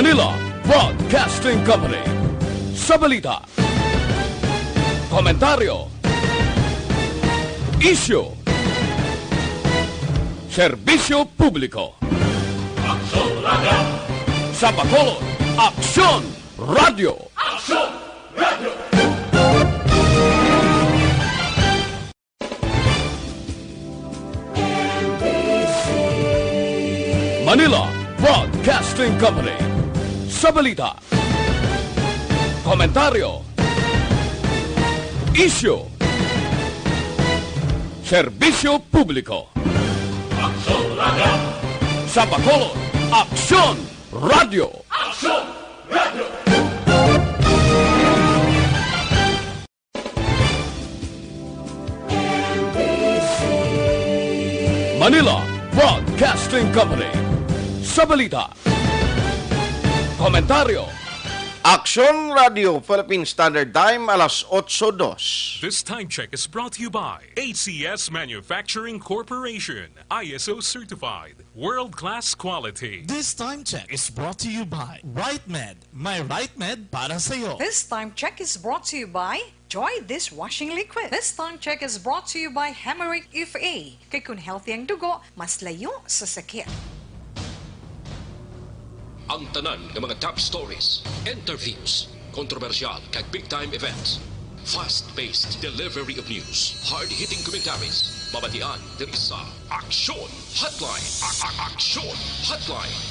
Manila Broadcasting Company. Sa balita, komentaryo, isyu, serbisyo publiko. Aksyon Radio! Sa Bacolod, Aksyon Radio! Aksyon Radio! Manila Broadcasting Company. Sa balita, komentaryo, isyu, serbisyo publiko. Aksyon Radio! Sa Bacolod, Aksyon Radio! Aksyon Radio! Manila Broadcasting Company. Sa balita, komentaryo, Aksyon Radio, Philippine Standard Time, alas 8:02. This time check is brought to you by ACS Manufacturing Corporation, ISO certified, world-class quality. This time check is brought to you by RightMed. May RightMed para sa'yo. This time check is brought to you by Joy Dishwashing Liquid. This time check is brought to you by Hemorrhoid FA. Kaya kung healthy ang dugo, mas layo sa sakit. Ang tanan ng mga top stories, interviews, kontrobersyal kag big-time events. Fast-paced delivery of news, hard-hitting commentaries, babatian diri sa Aksyon Hotline. Aksyon Hotline.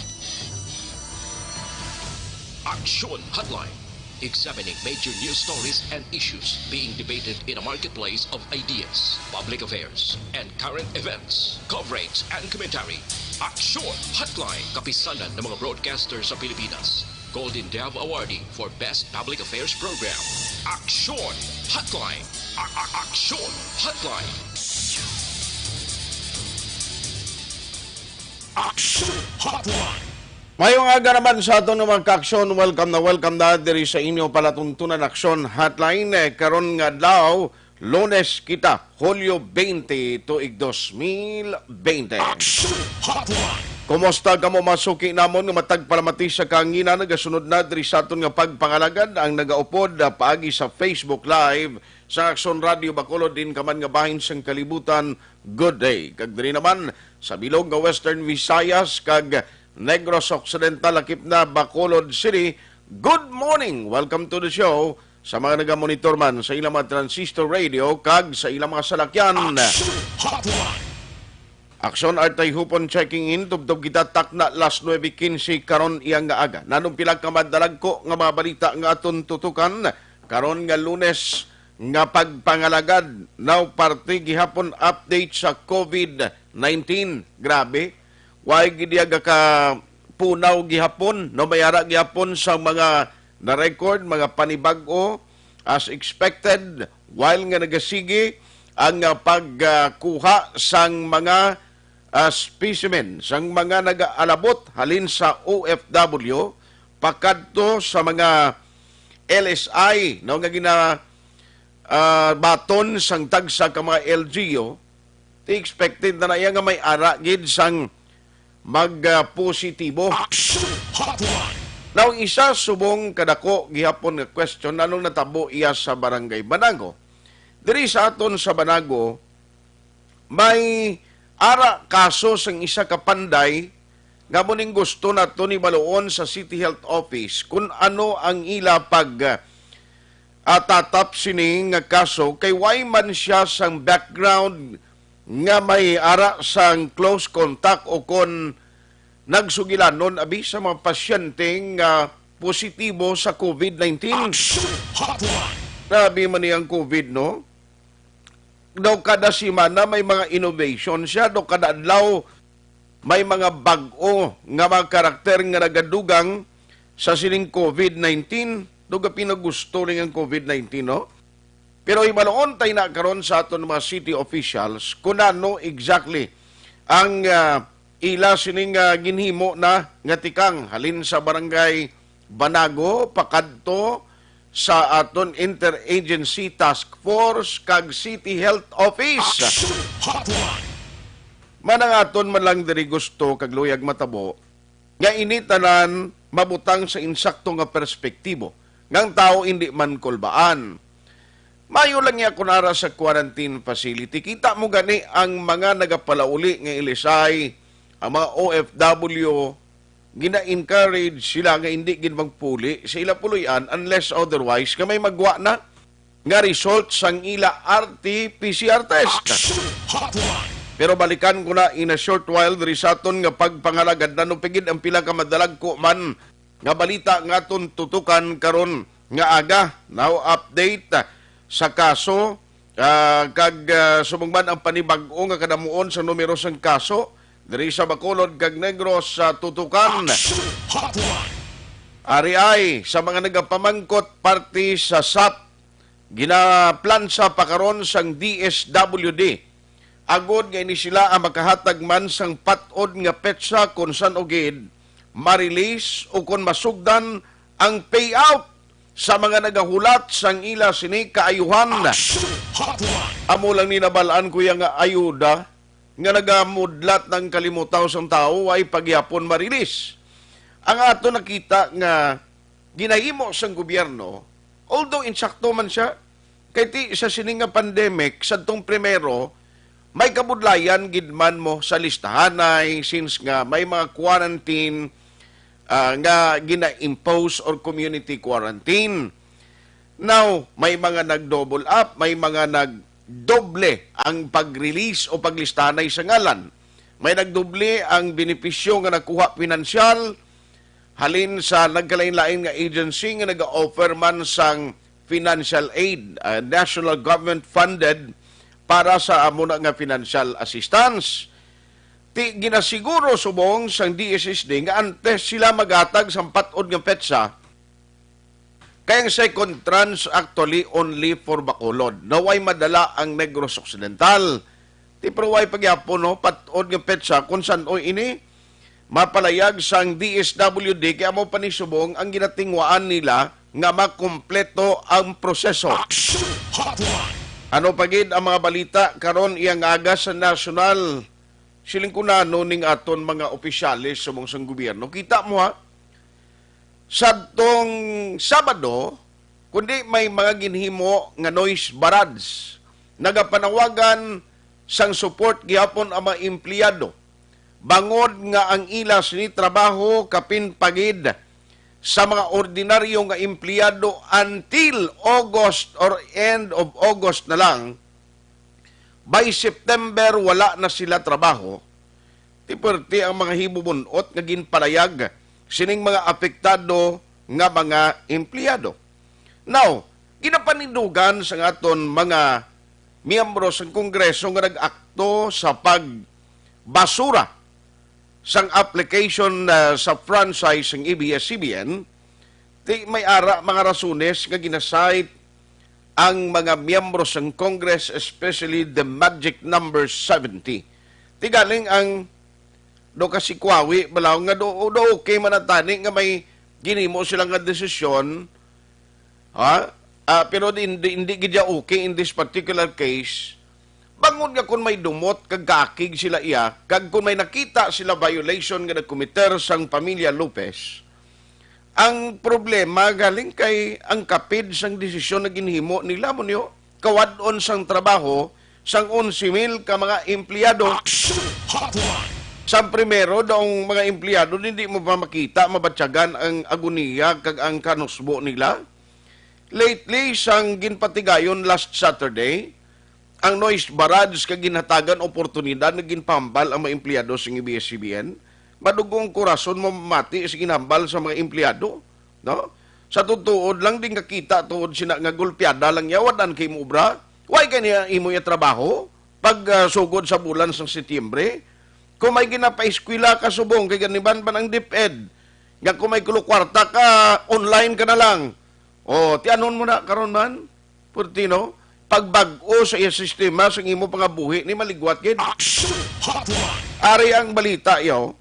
Aksyon Hotline. Examining major news stories and issues being debated in a marketplace of ideas, public affairs, and current events. Coverage and commentary. Aksyon Hotline. Kapisanan ng mga broadcasters sa Pilipinas. Golden Dove Awardee for Best Public Affairs Program. Aksyon Hotline. Aksyon Hotline. Aksyon Hotline! Mayong aga naman sa ato ng mga ka-aksyon, welcome na diri sa inyo palatuntunan Aksyon Hotline. Karon nga daw, Lunes kita, Hulyo 20 tuig 2020. Aksyon Hotline! Kumusta ka mo masuki namon nga matag palamati sa kangina nagasunod na diri sa aton nga pagpangalagad ang nagaupod paagi sa Facebook Live sa Aksyon Radio Bacolod din kaman nga bahin sang kalibutan. Good day. Kag diri naman sa bilog nga Western Visayas kag Negros Occidental lakip na Bacolod City. Good morning. Welcome to the show sa mga nagamonitor man sa ilang mga transistor radio kag sa ilang mga salakyan. Aksyon Hotline! Aksyon Artay Hupon checking in. Tubtob kita takna las 9:15 karon iyang nga aga. Nanong pila ka madalag ko nga mga balita nga aton tutukan. Karon nga Lunes nga pagpangalagad. Now parte gihapon update sa COVID-19. Grabe. Way gidiaga ka punaw gihapon. No mayara gihapon sa mga na-record, mga panibag-o as expected. While nga nagasige ang pagkuha sang mga specimen sang mga nag-aalabot halin sa OFW pakadto sa mga LSI no nga gina baton sang tagsa ka mga LGU ti expected na iya nga may ara gid sang mag-positibo. Aksyon Hotline! Now isa subong kadako gihapon nga question anong natabo iya sa Barangay Banago. Diri sa aton sa Banago may ara kaso sang isa ka panday nga muning gusto nato ni baluon sa City Health Office kung ano ang ila pag tatap sini nga kaso kay way man siya sang background nga may ara sang close contact o kon nagsugilanon abi sa mga pasyenteng positibo sa COVID-19. Aksyon Hotline! Grabe man niyang COVID, no? Daw kada simana may mga innovation siya, daw kada adlaw may mga bag-o nga mga karakter nga nagadugang sa sining COVID-19. Daw ka pinagusto rin ang COVID-19, no? Pero ibaloon tayo na karon sa aton mga city officials kung ano exactly ang ila sining ginhimo na nga tikang halin sa Barangay Banago, pakadto sa aton Interagency Task Force kag City Health Office. Aksyon Hotline! Manang aton man lang diri gusto kag luyag matabo nga initanan mabutang sa insakto nga perspektibo ngang tao hindi man kulbaan. Mayo lang niya kunara sa quarantine facility. Kita mo gani ang mga nagapalauli nga ilisay, ang mga OFW, gina-encourage sila nga hindi gid magpuli sa ila puloy-an unless otherwise nga may magwa na nga result sang ila RT-PCR test. Hotline. Pero balikan ko na in a short while diri sa aton nga pagpangalagad na pigid ang pila ka madalag ko man nga balita nga aton tutukan karon nga aga. Now update sa kaso sumugman ang panibag-o nga kadamuon sa numero sang kaso diri sa Bacolod kag Negros sa tutukan. Hotline. Ari ay sa mga nagapamangkot party sa SAP ginaplansa pa karon sang DSWD. Agod nga ini sila ang makahatag man sang patod nga petsa kung san ogid ma-release o kung masugdan ang payout sa mga nagahulat sang ila sini kaayuhan. Hotline. Amo lang ni nabalaan kuya nga ayuda nga nagamudlat ng kalimutaw sang tao ay pagyapon ma-release. Ang ato nakita nga ginahimo sang gobyerno, although insakto man siya, kay ti sa sining nga pandemic sadtong primero may kabudlayan gidman mo sa listahanay since nga may mga quarantine nga gina-impose or community quarantine. Now, may mga nag-double up, may mga nagdoble ang pag-release o paglistahanay sa ngalan. May nagdoble ang benepisyo nga nakuha pinansyal halin sa nagkalain-lain nga agency nga nag-offer man sang financial aid, national government funded para sa amuna nga financial assistance. Ti ginasiguro subong sang DSSD nga antes sila magatag sa patod nga petsa kaya ang second tranche actually only for Bacolod. Naway madala ang Negros Occidental. Ti pruway pagyapon no patod nga petsa kung saan o ini mapalayag sang DSWD kaya mo panisubong ang ginatingwaan nila nga makumpleto ang proseso. Hotline. Ano pagid ang mga balita karon iyang aga sa national siling kunano ning aton mga opisyalis sa mong gobyerno. Kita mo ha, sadtong Sabado, kundi may mga ginhimo nga noise barrage, nagapanawagan sang support gihapon ang mga empleyado. Bangod nga ang ilas ni trabaho kapin pagid sa mga ordinaryo nga empleyado until August or end of August na lang. By September, wala na sila trabaho. Tiperti ang mga hibubunot nga ginpalayag sining mga apektado nga mga empleyado. Now, ginapanindugan sa aton mga miyembro sa Kongreso nga nag-akto sa pagbasura sang application sa franchise ng ABS-CBN, may ara mga rasunes nga ginasite ang mga miyembro ng Congress, especially the magic number 70. Tigaling ang do kasi kwawi, balaw nga do okay manatani nga may ginimo sila nga desisyon, pero hindi gidya okay in this particular case. Bangon nga kung may dumot, kagakig sila iya, kag kung may nakita sila violation nga nagkomiter sang pamilya Lopez, ang problema galing kay ang kapid sang desisyon na ginhimo nila mo niyo, kawadon sang trabaho sang 11,000 ka mga empleyado. Sa primero daong mga empleyado hindi mo pa makita mabatyagan ang agoniya kag ang kanusbo nila. Lately sang ginpatigayon last Saturday, ang noise barrage kag ginhatagan oportunidad na ginpambal ang mga empleyado sa ABS-CBN. Madugong kurason mo mati sa ginambal sa mga empleyado, no? Sa tutuod lang din kakita tuod sina nga gulpiada lang yawadan kay mubra. Why kaniya imo ya trabaho pag sugod sa bulan sa Setyembre? Kung may ginapa-eskwela ka subong kay ganiban pa ng DepEd, nga kung may kulukwarta ka online ka na lang. O tianon mo na karon man, Portino, pagbag-o sa iya sistema sa imo pangabuhi ni maligwat gid. Ari ang balita yaw.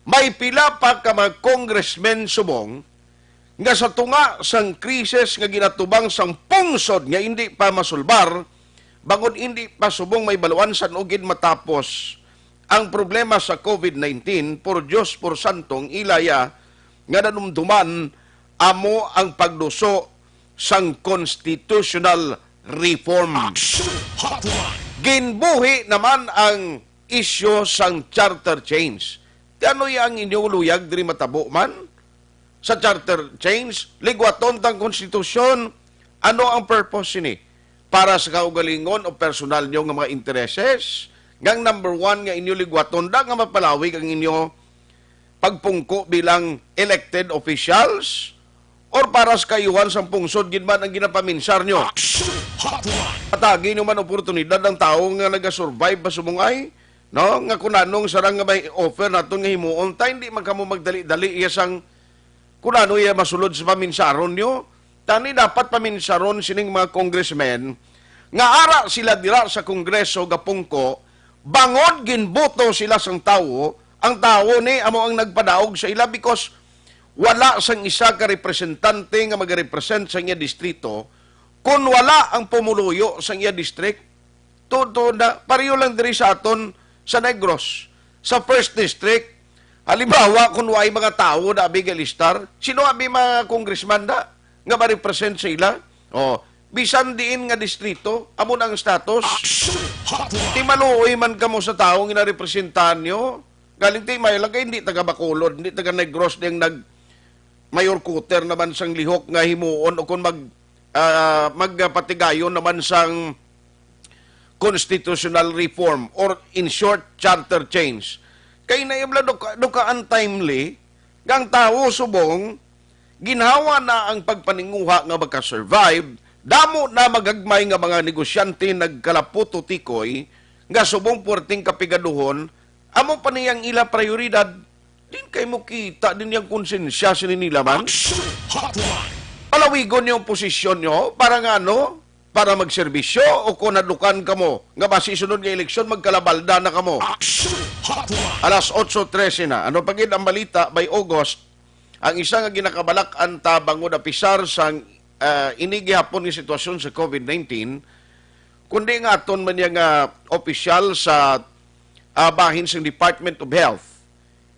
May pila pa ka mga congressmen subong nga sa tunga sang krisis nga ginatubang sang pungsod nga hindi pa masulbar, bangod hindi pa subong may baluansan ugid matapos ang problema sa COVID-19, por Diyos, por santong ilaya nga nanumduman amo ang pagduso sang constitutional reform. Ginbuhi naman ang isyo sang charter change. Di ano yung inyong luyag diri matabo man? Sa charter change, ligwaton tang konstitusyon, ano ang purpose ini? Para sa kaugalingon o personal nyo nga mga intereses? Ngang number 1 nga inyo ligwaton, da nga mapalawig ang inyo pagpungko bilang elected officials? Or para sa kayuhan sa pungsod, gid man ang ginapaminsar nyo? Patagi nyo man oportunidad ng tao nga nag-survive ba sumungay? No? Nga kunanong sarang nga may offer nato nga himuon, ta hindi man kamo magdali-dali iya sang kunano iya masulod sa paminsaron nyo. Tani dapat paminsaron sining mga congressmen nga ara sila dira sa kongreso gapungko, bangod ginboto sila sang tao, ang tao ni amo ang nagpadaog sa ila because wala sang isa ka representante nga mag-represent sa iya distrito. Kung wala ang pumuluyo sa iya district, todo na pareho lang diri sa aton sa Negros. Sa first district, halimbawa kung way mga tao na abi galistar, sino abi mga congressman da nga ma-represent sa ila? O, bisan diin nga distrito, amo na ang status. Ti maluoy man kamo sa tao nga na-representahan nyo. Galing ti may lagay, hindi taga Bacolod, hindi taga Negros, ding mayor Cutter naman sang lihok nga himuon o kung magpatigayon naman sang constitutional reform or in short, charter change. Kay na yung duka untimely, gang tao subong, ginhawa na ang pagpaninguha nga makasurvive, damo na magagmay nga mga negosyante nagkalaputo tikoy, nga subong puwerteng kapigaduhon, amo pa niyang ila prioridad, din kay mo kita din yung konsensya nila man. Palawigon yung posisyon nyo para nga ano, para magserbisyo o kung nadukan ka mo, nga masisunod nga eleksyon, magkalabalda na ka mo. Alas 8:13 na. Ano pagid ang balita by August, ang isa nga ginakabalak ang tabangod apisar sa inigihapon ng sitwasyon sa COVID-19, kundi nga aton man yung opisyal sa bahin sa Department of Health.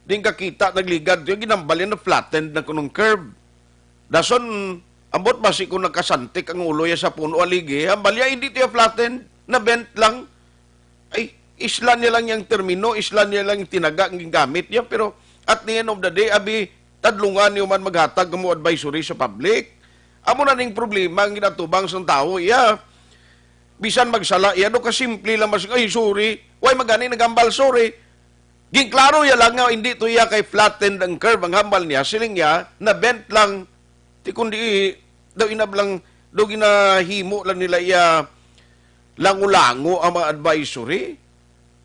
Din kakita, nagligad, yung ginambalin na flattened na kunong curve. Dason, ambot ba si kung nakasantik ang ulo ya sa puno aligi, ang balya hindi tiya flattened, na bent lang. Ay, isla niya lang yung termino, isla niya lang yung tinaga ang gamit niya, pero at the end of the day, abi, tadlungan niyo man maghatag mo advisory sa public. Amo na ning problema ang ginatubang sa tao, iya. Bisan magsala, iya, do kasimple lang mas, ay, sorry, why magani nagambal, sorry. Ginklaro ya lang nga, hindi to iya kay flattened ang curve, ang hambal niya, siling niya, na bent lang, ti kundi, daw inablang, daw ginahimo lang nila iya, langulango ang mga advisory.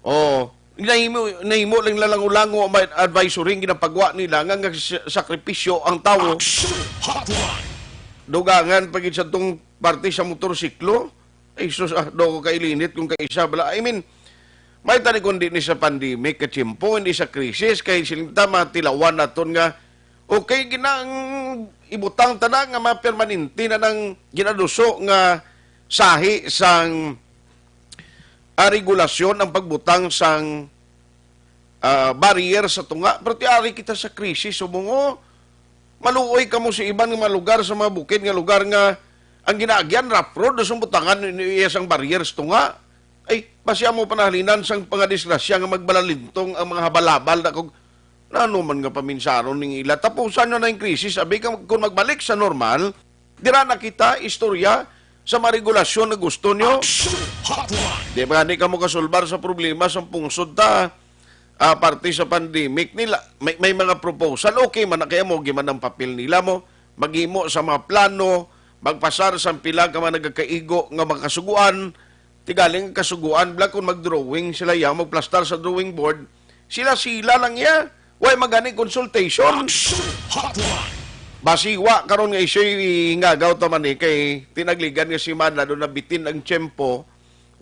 O, nahimo lang nila langulango ang mga advisory, ang ginapagwa nila, nga sakripisyo ang tao. Dugangan, pagit sa itong parte sa motorsiklo, ay sus, do ko kailinit kung kaisa bala. I mean, may tani kundi ni sa pandemic, katsimpo, hindi sa krisis, kay siling tama tilawan naton nga, okay, ginang ibutang tanang nga mapermanente na ng ginaduso nga sahi sang regulasyon ang pagbutang sang barrier sa tunga. Pero tiari kita sa krisis, sumungo, maluoy ka mo sa ibang mga lugar, sa mga bukid nga lugar nga, ang ginaagyan, rough road, dasong butangan niya sang barrier sa tunga. Ay, pasya mo panahalinan sang pangadisgrasya nga magbalalintong ang mga habalabal na kung ano man nga paminsaron ng ila. Tapusan nyo na yung krisis, sabi ka kung magbalik sa normal, dira na kita istorya sa mga regulasyon na gusto nyo. Di ba, hindi ka mo kasulbar sa problema sa pungsod ta, parte sa pandemic nila. May mga proposal, okay man na kaya mo, giman ang papel nila mo, maghimo sa mga plano, magpasar sa pila ka man nagkaigo nga makasuguan, tigaling kasuguan, bla kung mag-drawing sila yan, magplastar sa drawing board, sila lang ya. Way magani consultation. Basiwa karon nga isoy ngagaw ta man kay tinagligan nga si Manla do nabitin ang tiyempo,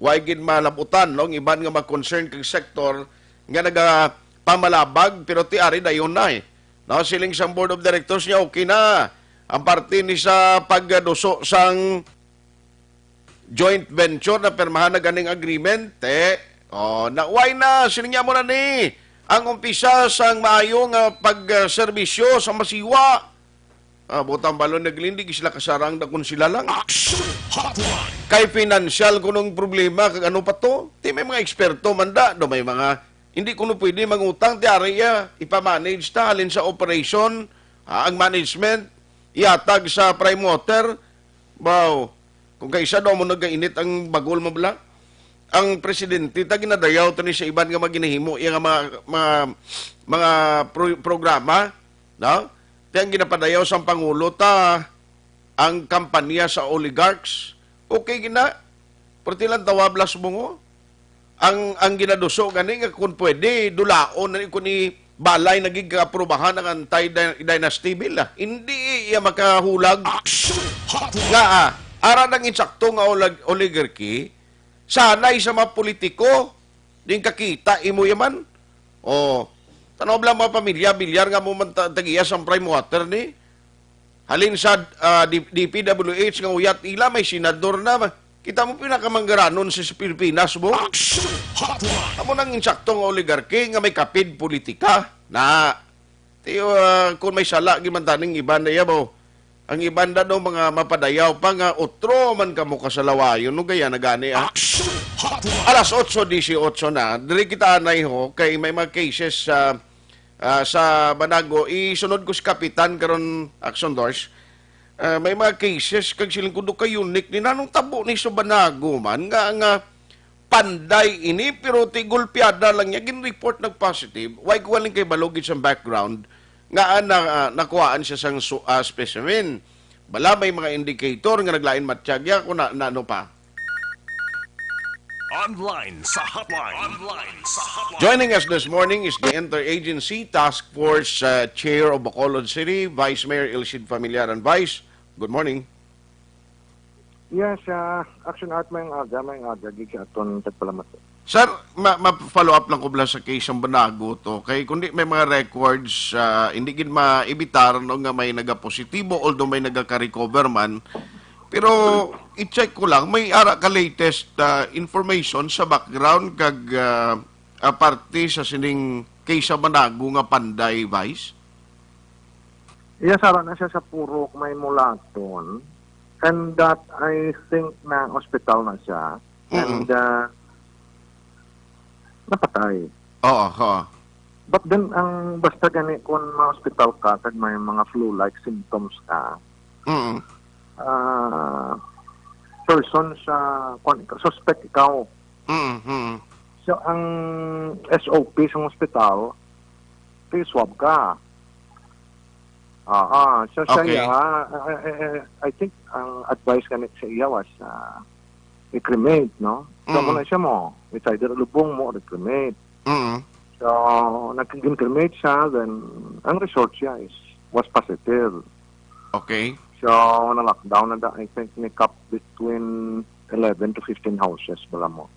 way gid malabutan no iban nga mag-concern kag sektor nga naga pamalabag pero tiari dayon na No, siling sang board of directors niya okay na. Ang parte ni sa pagduso sang joint venture na permahan na ganing agreement, na why na, siling niya mo na ni. ang umpisa sang maayo nga pagserbisyo sa masiwa. Butang balon naglindig sila kasarang da kun sila lang. Action Hotline. Kay financial kunong problema kag ano pa to? Ti may mga eksperto manda do may mga hindi kuno pwede mangutang ti area ipa-manage ta halin sa operation, ang management iatag sa prime water. Wow. Kung kaisa daw mo nagainit ang bagol mo bala. Ang presidente ta ginadayaw to ni sa iban nga maginahimo iya nga mga programa, no? Tiyang ginapadayaw sa Pangulo ta ang kampanya sa oligarchs. Okay gina. Perti lang tawablas bungo. Ang ginaduso gani nga kung pwede dulaon na kun ni balay naging kaaprubahan ang anti-dynasty bill. Hindi iya makahulag. Action Hotline. Nga ara nang insakto nga oligarchy sanay sa mga politiko din kakita imo yaman. Tanaw lang mga pamilya, bilyar nga mo man tagiyas ang prime water ni. Halin sa DPWH nga uyat ila, may senador na. Kita mo pinakamanggaranon sa Pilipinas mo. Action Hotline. Amo nang insaktong oligarchy nga may kapid politika. Kung may sala, gimantaning iban na yabo. Ang iban na daw mga mapadayaw pa nga otro man kamo kasalawayon. No gaya na gani Action Hotline. Alas 8:18 na. Dili kita anay ho, kay may mga cases sa Banago, isunod ko sa kapitan karon action doors. May mga cases kag siling kundo kay unique ni nanong tabo ni sa Banago man nga panday ini pero ti gulpiada lang niya gin-report nag positive. Why ko waling kay balogid sa background nga nakuhaan siya sang specimen. Bala may mga indicator nga naglain matsyagya kung na ano pa. Online sa hotline. Joining us this morning is the Interagency Task Force Chair of Bacolod City, Vice Mayor Ilcid Familiaran. Vice, good morning. Yes, action art may aga, gig sa aton tagpalamat. Sir, ma-follow up lang ko bala sa case ng Banago to. Kay kundi may mga records, hindi gid maibitar no nga may nagapositibo, although may nagaka-recover man. Pero i-check ko lang, may ara ka latest information sa background kag parte sa sining case sa Banago nga Panday, Vice? Yes, ara na siya sa Purok may mulaton. And that I think na hospital na siya. And napatay. Oo. But then, ang basta gani kung ma-hospital ka kag may mga flu-like symptoms ka, person sa suspect ikaw. So, ang SOP sa hospital, swab ka. So, Okay. I think ang advice ganit sa iya was i-cremate, no? So, muna siya mo. It's either lubong mo or i-cremate. So, nag-cremate siya, then ang result siya was positive. Okay. So, na-lockdown na I think ni-cap between 11 to 15 houses bala mo.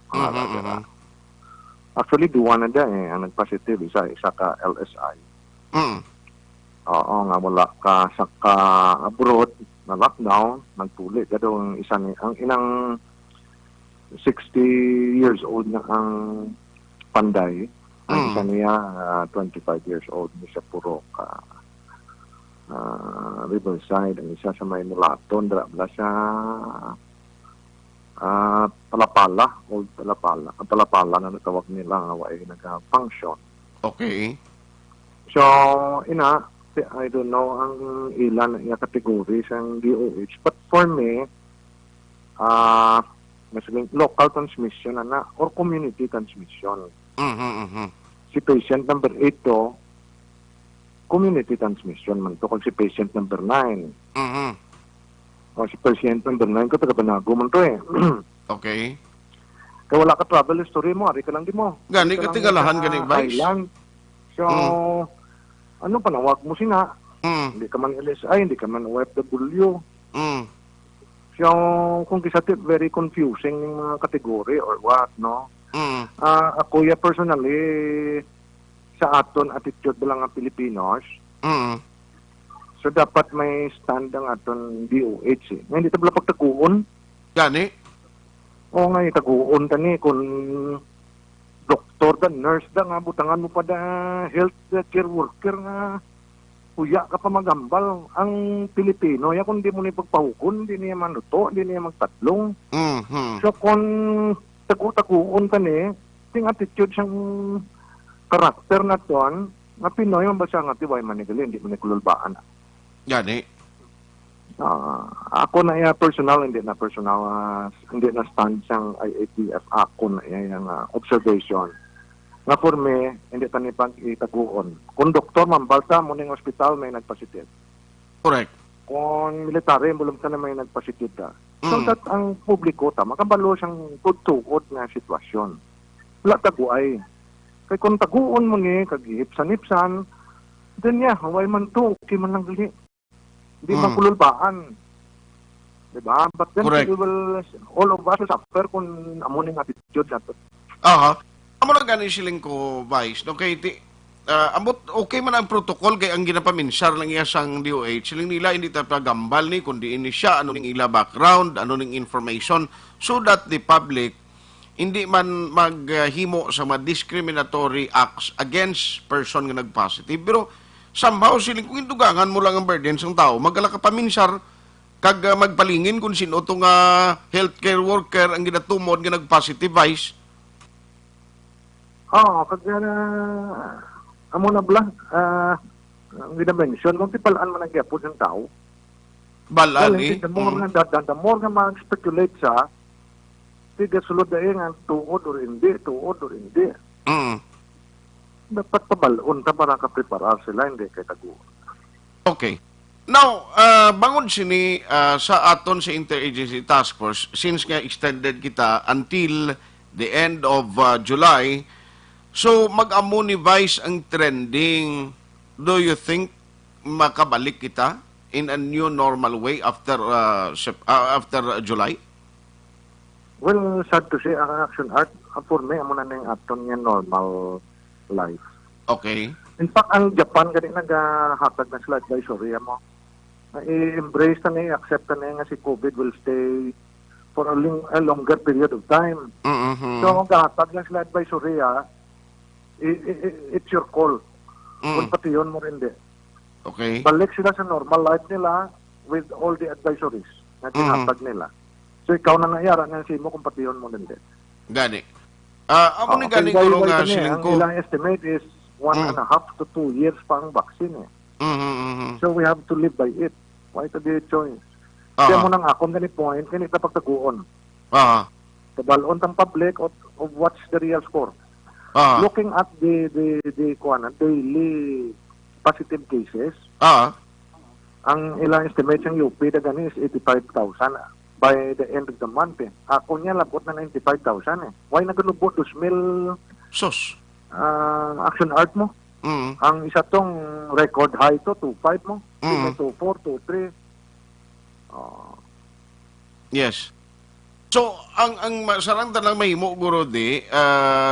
Actually, duwa na ang nag-positive, isa ka LSI. Oo, nga wala ka sa abroad, na-lockdown, nagtuli. Gado ang inang 60 years old na ang Panday. Ang isa niya, 25 years old, ni sa Purok, Riverside. Ang isa sa may Mulaton, drabla sa Palapala, Old Palapala. Ang Palapala na natawag nila nga ay nag-function. Okay. So, I don't know ang ilan na categories ang DOH. But for me, masaling local transmission or community transmission. Si patient number 8 to, community transmission man to. Kung si patient number 9. O si patient number 9 ko, taga Banago man to Okay. Kaya wala ka travel history mo, ari ka lang di mo. Gani ka tingalahan, gani, Vice? Island. So, panawag mo sina. Hindi ka man LSI, hindi ka man OFW. So, kung kisati, very confusing yung mga kategory or what, no? Ako personally, sa aton attitude lang ang Pilipinos, so dapat may stand ang aton DOH. Hindi tabla pagtaguon. Gani? O nga, itaguon tani kung doktor da, nurse da, nga butangan mo pa da health care worker nga kuya ka pa magambal. Ang Pilipino, ya kung di mo ni pagpahukon, di niya manuto, di niya magtatlong. So kung tagu-taguon ka ni, ting attitude siyang karakter na ton, nga Pinoy, mabasa nga tiway manigali, hindi mo ni kululbaan. Gani. Ako na personal, hindi na stand siyang IATF. Ako na yung observation. Nga for me, hindi tani pag itaguon. Kung doktor, mambalta mo ng hospital, may nagpositive. Correct. Kung military, bulong ka na may nagpositive ka. So that ang publiko, makabalo siyang tutuod na sitwasyon. Wala taguay. Kaya kung taguon mo ni, kagihipsan-hipsan, then huwag man to, okay man lang gali. Hindi man kululbaan. Diba? But then Correct. we will, all of us will suffer kung amuning attitude natin. Aha. Amo na gani siling ko, Vice. No, kay amot okay man ang protocol kay ang ginapaminsar lang iya sang DOH. Siling nila hindi ta pagambal ni kundi ini siya ano ning ila background, ano ning information so that the public hindi man maghimo sa mga discriminatory acts against person nga nag-positive. Pero somehow siling kung indugangan mo lang ang burden sang tao, magala ka paminsar kag magpalingin kung sino to nga healthcare worker ang ginatumod nga nag-positive, Vice. Kaya na, amo na bala, ang ginamention, kung tipalaan man ang gyapon ng tao, Balan dahil eh. the more nga mag-speculate sa, tiga sulod na nga, tuod or hindi. Dapat pabalon ta para kapreparar sila, hindi kay taguan. Okay. Now, bangon sini sa aton sa Interagency Task Force, since nga extended kita until the end of July, so mag-amo ni Vice ang trending. Do you think makabalik kita in a new normal way after July? Well, sad to say, ang action art, for me, amo na yung aton nga normal life. Okay. In fact, ang Japan, ganit naghahatag na sila advisory mo. I-embrace na niya, accept na niya nga si COVID will stay for a longer period of time. Mm-hmm. So, ang gahatag lang sila advisory, it's your call. Kung pati yun mo rin di. Okay. Balik sila sa normal life nila with all the advisories na tinatag nila. So, ikaw na nayara nga si mo kung pati yun mo rin di. Gani. Amo ni gani ko nga siling ko. Ang ilang estimate is 1.5 to 2 years pa ang vaccine eh. So we have to live by it. Why to be a choice? Kaya mo nang akong gani point, ganit na pagtaguon. Tabalon tang public of what's the real score. Looking at the daily positive cases, ang ilang estimate ng UP na gani is 85,000 by the end of the month. Ako niya labot na 95,000 eh. Why nagalubot 2,000 sus action art mo? Ang isa tong record high to 2.5 mo. 2.4, 2.3. Yes. So, ang sarang lang mahimo guro di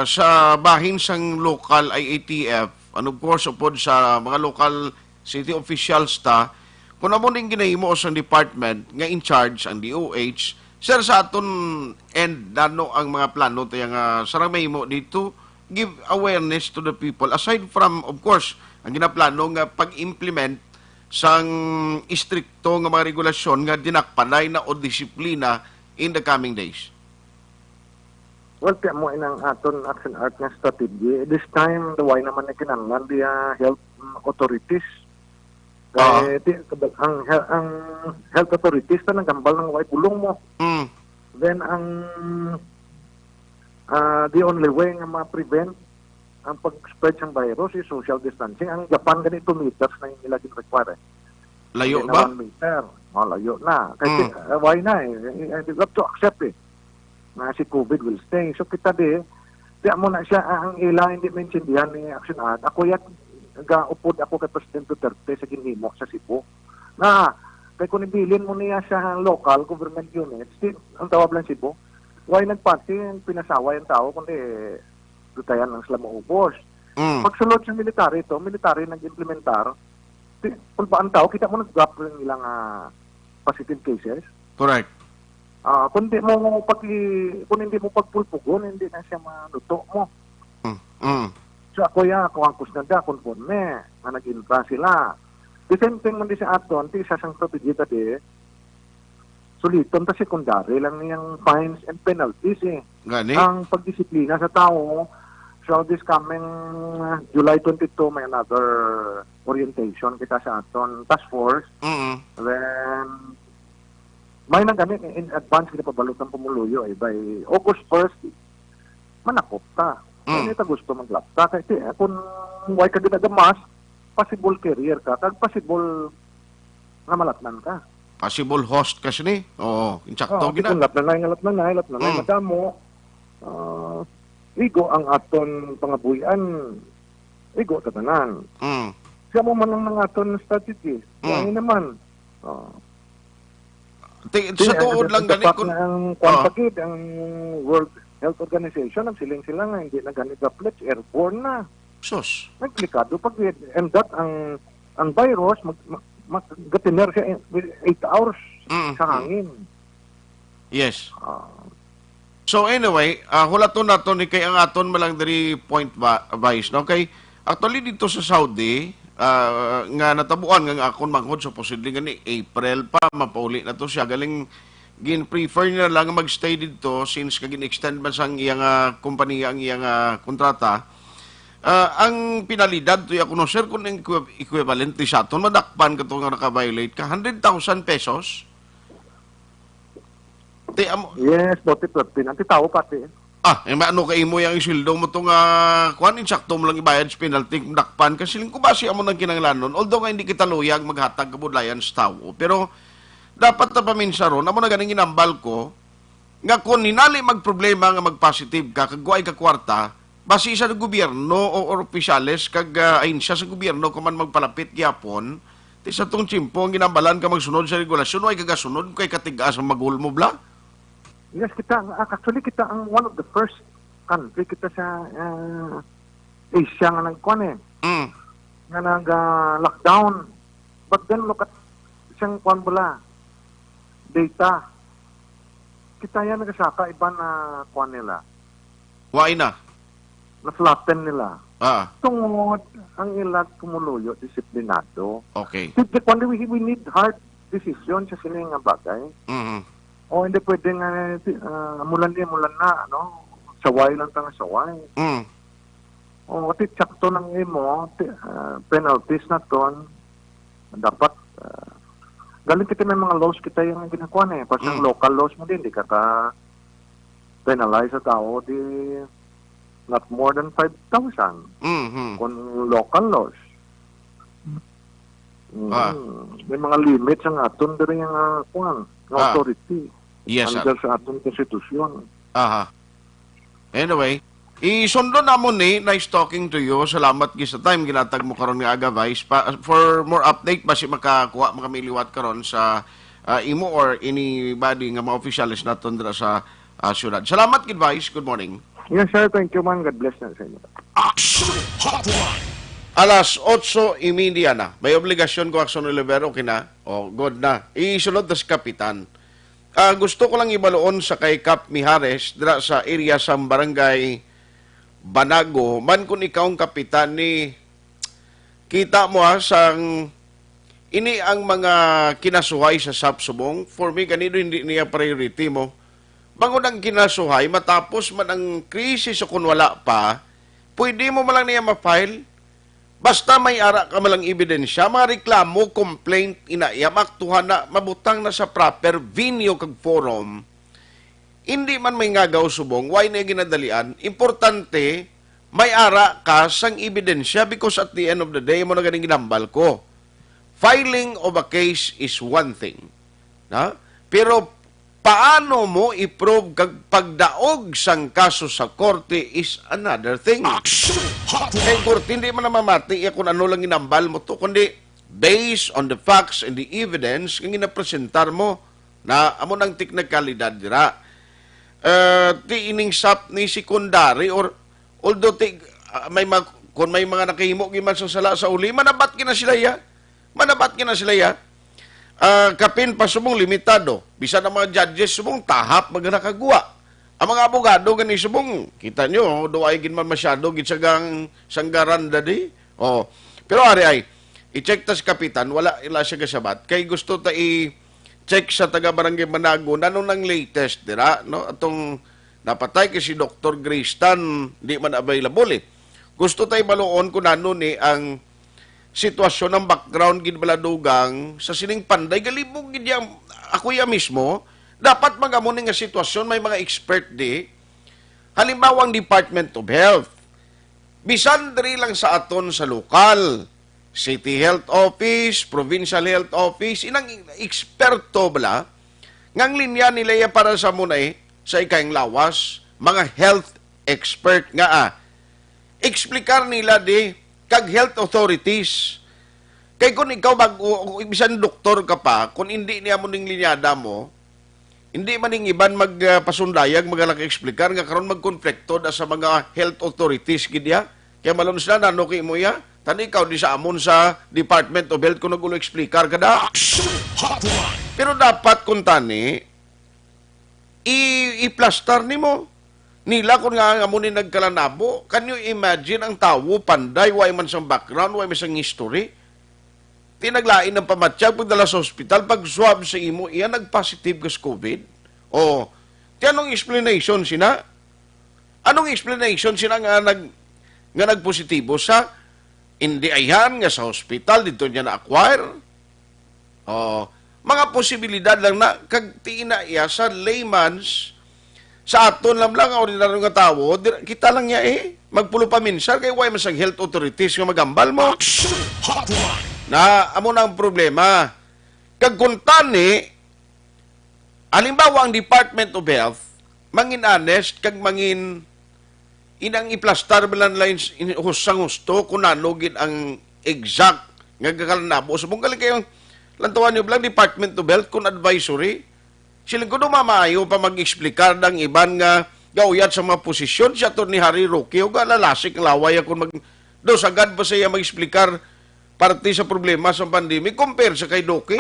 sa bahin sang local IATF, and of course upod sa mga local city officials ta, kung amo ning ginahimo sa department nga in charge ang DOH, sir sa aton end dano ang mga plano tayo nga sarang mahimo dito give awareness to the people aside from of course ang ginaplano nga pag-implement sang istrikto nga mga regulasyon nga dinakpanay na o disiplina in the coming days. Well, kaya mo inang aton action art nga strategy. This time, the way naman na kinanglan the health authorities. Kaya ang health authorities na nagambal ng way pulong mo. Then, the only way nga ma-prevent ang pag-spread ng virus is social distancing. Ang Japan ganito meters na yung nila require. Layo ba? 1 meter. Layo na. Kasi why na eh. You have to accept it. Na si COVID will stay. So kita di mo na siya, ang ila hindi maintindihan ni Action Art. Ako yan, upod ako kay President Duterte sa ginhimo sa Cebu. Kaya kung ibilin mo niya sa local government units, ang tawag lang Cebu, why nagpati, pinasawa yung tao, kundi dutayan lang sila maubos. Pagsulod sa military nag-implementar, kung ba ang tao, kita mo nag-drop yung ilang positive cases. Correct. Kung hindi mo pagpulpugon, hindi na siya maluto mo. So ako ang kusnada, konforme, nga nag-infra sila. The same thing man di sa aton, ti isa sang strategy tadi, suliton ta secondary lang niyang fines and penalties eh. Gani? Ang pagdisiplina sa tao, so this coming July 22, may another orientation kita sa aton task force. Then, may nagamit in advance kita pabalot ng pumuluyo by August 1st, manakop ta. Hindi ta gusto maglapta. Kasi kung huwag ka ginagamas, possible career ka, kag possible nga malatnan ka. Possible host kasi ni. Oo, insakto gina. Kung lapnanay, madamo, igo ang aton pangabuyan, igo tatanan. Siya mo man ang aton strategy. Kaya naman. Sa tuod lang gani kun ang kwantagid, ang World Health Organization, ang siling-sila nga, hindi na ganit ka pledge, airborne na. sus. Nagklikado pag and that ang virus, gatiner siya 8 hours sa hangin. Yes. So anyway, hulaton nato ni kay ang aton malang diri point vice, no? Kay actually dito sa Saudi, nga natabuan nga akon manghod supposedly gani April pa mapauli na to siya galing gin-prefer niya lang magstay dito since kagin-extend man sang iyang kompanya ang iyang kontrata. Ang pinalidad to ako no sir kung equivalent sa aton madakpan ka to nga naka-violate ka 100,000 pesos. Yes, 40-13. Ang tao pati. Ano kay mo yung isildo mo itong kuhan, insakto mo lang ibayad sa penalty kung dakpan. Kasi ko ba siya mo nang kinanglanon. Although nga hindi kita luyag maghatag kabudlayan sa tao. Pero dapat na paminsa ron, amo na ganing inambal ko, nga kung hinali magproblema nga magpositive ka, kagway ka kwarta, basi sa gobyerno o opisyales, kag ainsya sa gobyerno, kung man magpalapit gyapon, ti sa tong tsimpo, ang ginambalan ka magsunod sa regulasyon, o ay kagasunod, kay katigas ang magulmo bla? Yes, actually kita ang one of the first country kita sa Asia nga nagkuhan nga nag-lockdown. But then look at siyang kuhan bula, data. Kita yan nagasaka, iba na kuhan nila. Why na? Na-flatten nila. Tungod ang ilag kumuluyo, disiplinado. Okay. We need hard decision sa sining nga bagay. O hindi pwedeng mulan na, no? Saway lang tanga saway. O ati tsakto ng imo, penalties na ton, dapat, galing kita may mga laws kita yung ginakuan eh. Pas ang local laws mo din, di ka penalize sa tao, di not more than 5,000. Kung local laws. May mga limits ang aton din yung kuan, authority. Yes, sir. Under sa atong konstitusyon. Anyway, isundo na mo ni, nice talking to you. Salamat sa time, ginatag mo karon nga aga, Vice. For more update, basi makakuha, makamiliwat karon sa imo or anybody nga mga officials naton dira sa syudad. Salamat, Kid Vice. Good morning. Yes, sir. Thank you, man. God bless na sa inyo. Action Hotline. Alas 8:30 na. May obligasyon ko Action Olivero, okay na? Good na. Isunod na si Kapitan. Gusto ko lang ibaloon sa kay Cap Mijares dira sa area sa barangay Banago. Man kung ikaw ang kapitan ni kita mo sang ini ang mga kinasuhay sa Sapsubong. For me, ganito hindi niya priority mo. Bangon ang kinasuhay, matapos man ang krisis o kung wala pa, pwede mo malang niya ma-file. Basta may ara ka malang ebidensya, mga reklamo, complaint, inaiyam, aktuhan na, mabutang na sa proper venue kag forum. Hindi man may ngagaw subong, why na ginadalian? Importante, may ara ka sang ebidensya because at the end of the day, mo na ganing ginambal ko. Filing of a case is one thing. Pero paano mo i-prove kag pagdaog sang kaso sa korte is another thing. Kay korte hindi man namamati kung ano lang ginambal mo to, kundi based on the facts and the evidence kung ginapresentar mo na amo ng teknikalidad dira. Ti ining sap ni secondary or although kung may mga nakahimo giman sa sala sa uli, manabat kina sila ya. Kapin pa sumong limitado. Bisa na mga judges sumong tahap mag nakagawa. Ang mga abogado gani subong, kita nyo, do ay ginman masyado gitsagang sanggaran dadi. Oh. Pero ari ay i-check tas kapitan, wala ila siya kasabat. Kay gusto ta i-check sa taga Barangay Manago nanong nang latest dira, no? Atong napatay kay si Dr. Gristan, di man available eh. Gusto tayo maluon kung ano ni ang sitwasyon ng background gid baladugang sa sining panday galibog gid ako ya mismo. Dapat magamunin nga sitwasyon, may mga expert di. Halimbawa, ang Department of Health. Bisan diri lang sa aton sa lokal, City Health Office, Provincial Health Office, inang eksperto bala, ngang linya nila para sa munay, sa ikayang lawas, mga health expert nga eksplikar nila di, kag health authorities. Kay kung ikaw, bisan doktor ka pa, kung hindi niya mo ning linyada mo, hindi man ning iban magpasundayag, magalak eksplikar nga karon magkonflikto sa mga health authorities gidya. Kaya malon sila nano kay mo ya. Tani ikaw di sa amon sa Department of Health kung nagulo eksplikar kada. Pero dapat kung tani i-plaster nimo. Nila kung nga amon ni nagkalanabo, can you imagine ang tawo panday way man sang background, way man sang history? Tinaglain ng pamatsyag pagdala sa hospital, pag swab sa imo, iyan nag-positive ka sa COVID. O, anong explanation sina? Anong explanation sina nga nagpositibo sa hindi ayan nga sa hospital, dito niya na-acquire? O, mga posibilidad lang na, kag tiina iya sa layman's, sa aton lang ang ordinaryo nga tao, kita lang niya magpulo pa minsan, kay way masang health authorities nga magambal mo. Na amo na ang problema. Kag kuntan ni halimbawa ang Department of Health mangin honest kag mangin inang iplastar bilan lines in husang husto kun ano gid ang exact nga kakalnabo. Subong gali kayong lantawan niyo bilang Department of Health kun advisory. Sila kuno mamaayo pa mag-eksplikar dang iban nga gauyat sa mga posisyon siya to ni Harry Roque o galalasik laway akong mag do sagad pa siya mag-eksplikar parte sa problema sa pandemic compare sa kay Doki.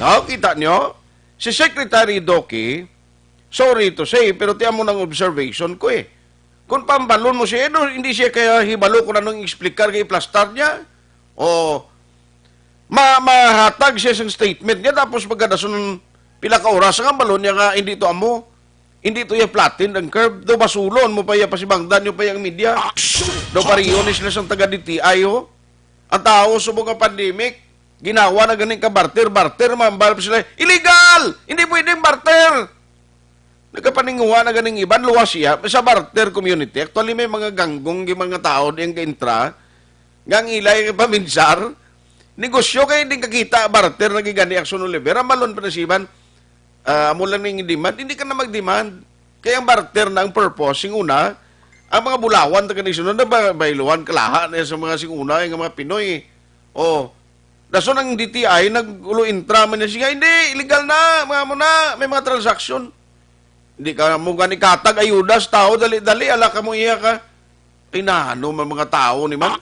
No, kita nyo? Si Secretary Doki, sorry to say, pero tiyan mo ng observation ko Kung pambalon mo siya, hindi siya kaya hibalo kung anong explicar kay plastar niya. O, mahatag siya sa statement niya, tapos pagkadasun pila ka oras, ang balon niya nga, hindi to amo. Hindi to yung flatten ang curve. Do basulon mo pa yung pasibangdan nyo pa yung media. Do pariyonis na sang taga-DTI Ang tao subong nga pandemic, ginawa na ganing ka barter, mambal pa sila, illegal! Hindi pwedeng barter! Nagkapaninguha na ganing iban, luwas siya, sa barter community, actually may mga ganggong yung mga tao yung ka-intra, ngang ilay paminsar, negosyo kayo din kakita, barter, nagigani aksyon olivera, malon pa na siban, amo lang ng demand, hindi ka na mag-demand. Kaya ang barter na ang purpose, yung una, ang mga bulawan taga sunod na bayluan kalaha na sa mga singuna yung mga Pinoy. O, daso ng DTI nagulo intra man siya, hindi illegal na, mga mo na, may mga transaction. Hindi ka mo gani katag ayudas tao dali-dali ala ka mo iya ka. Pinano mga tao ni man.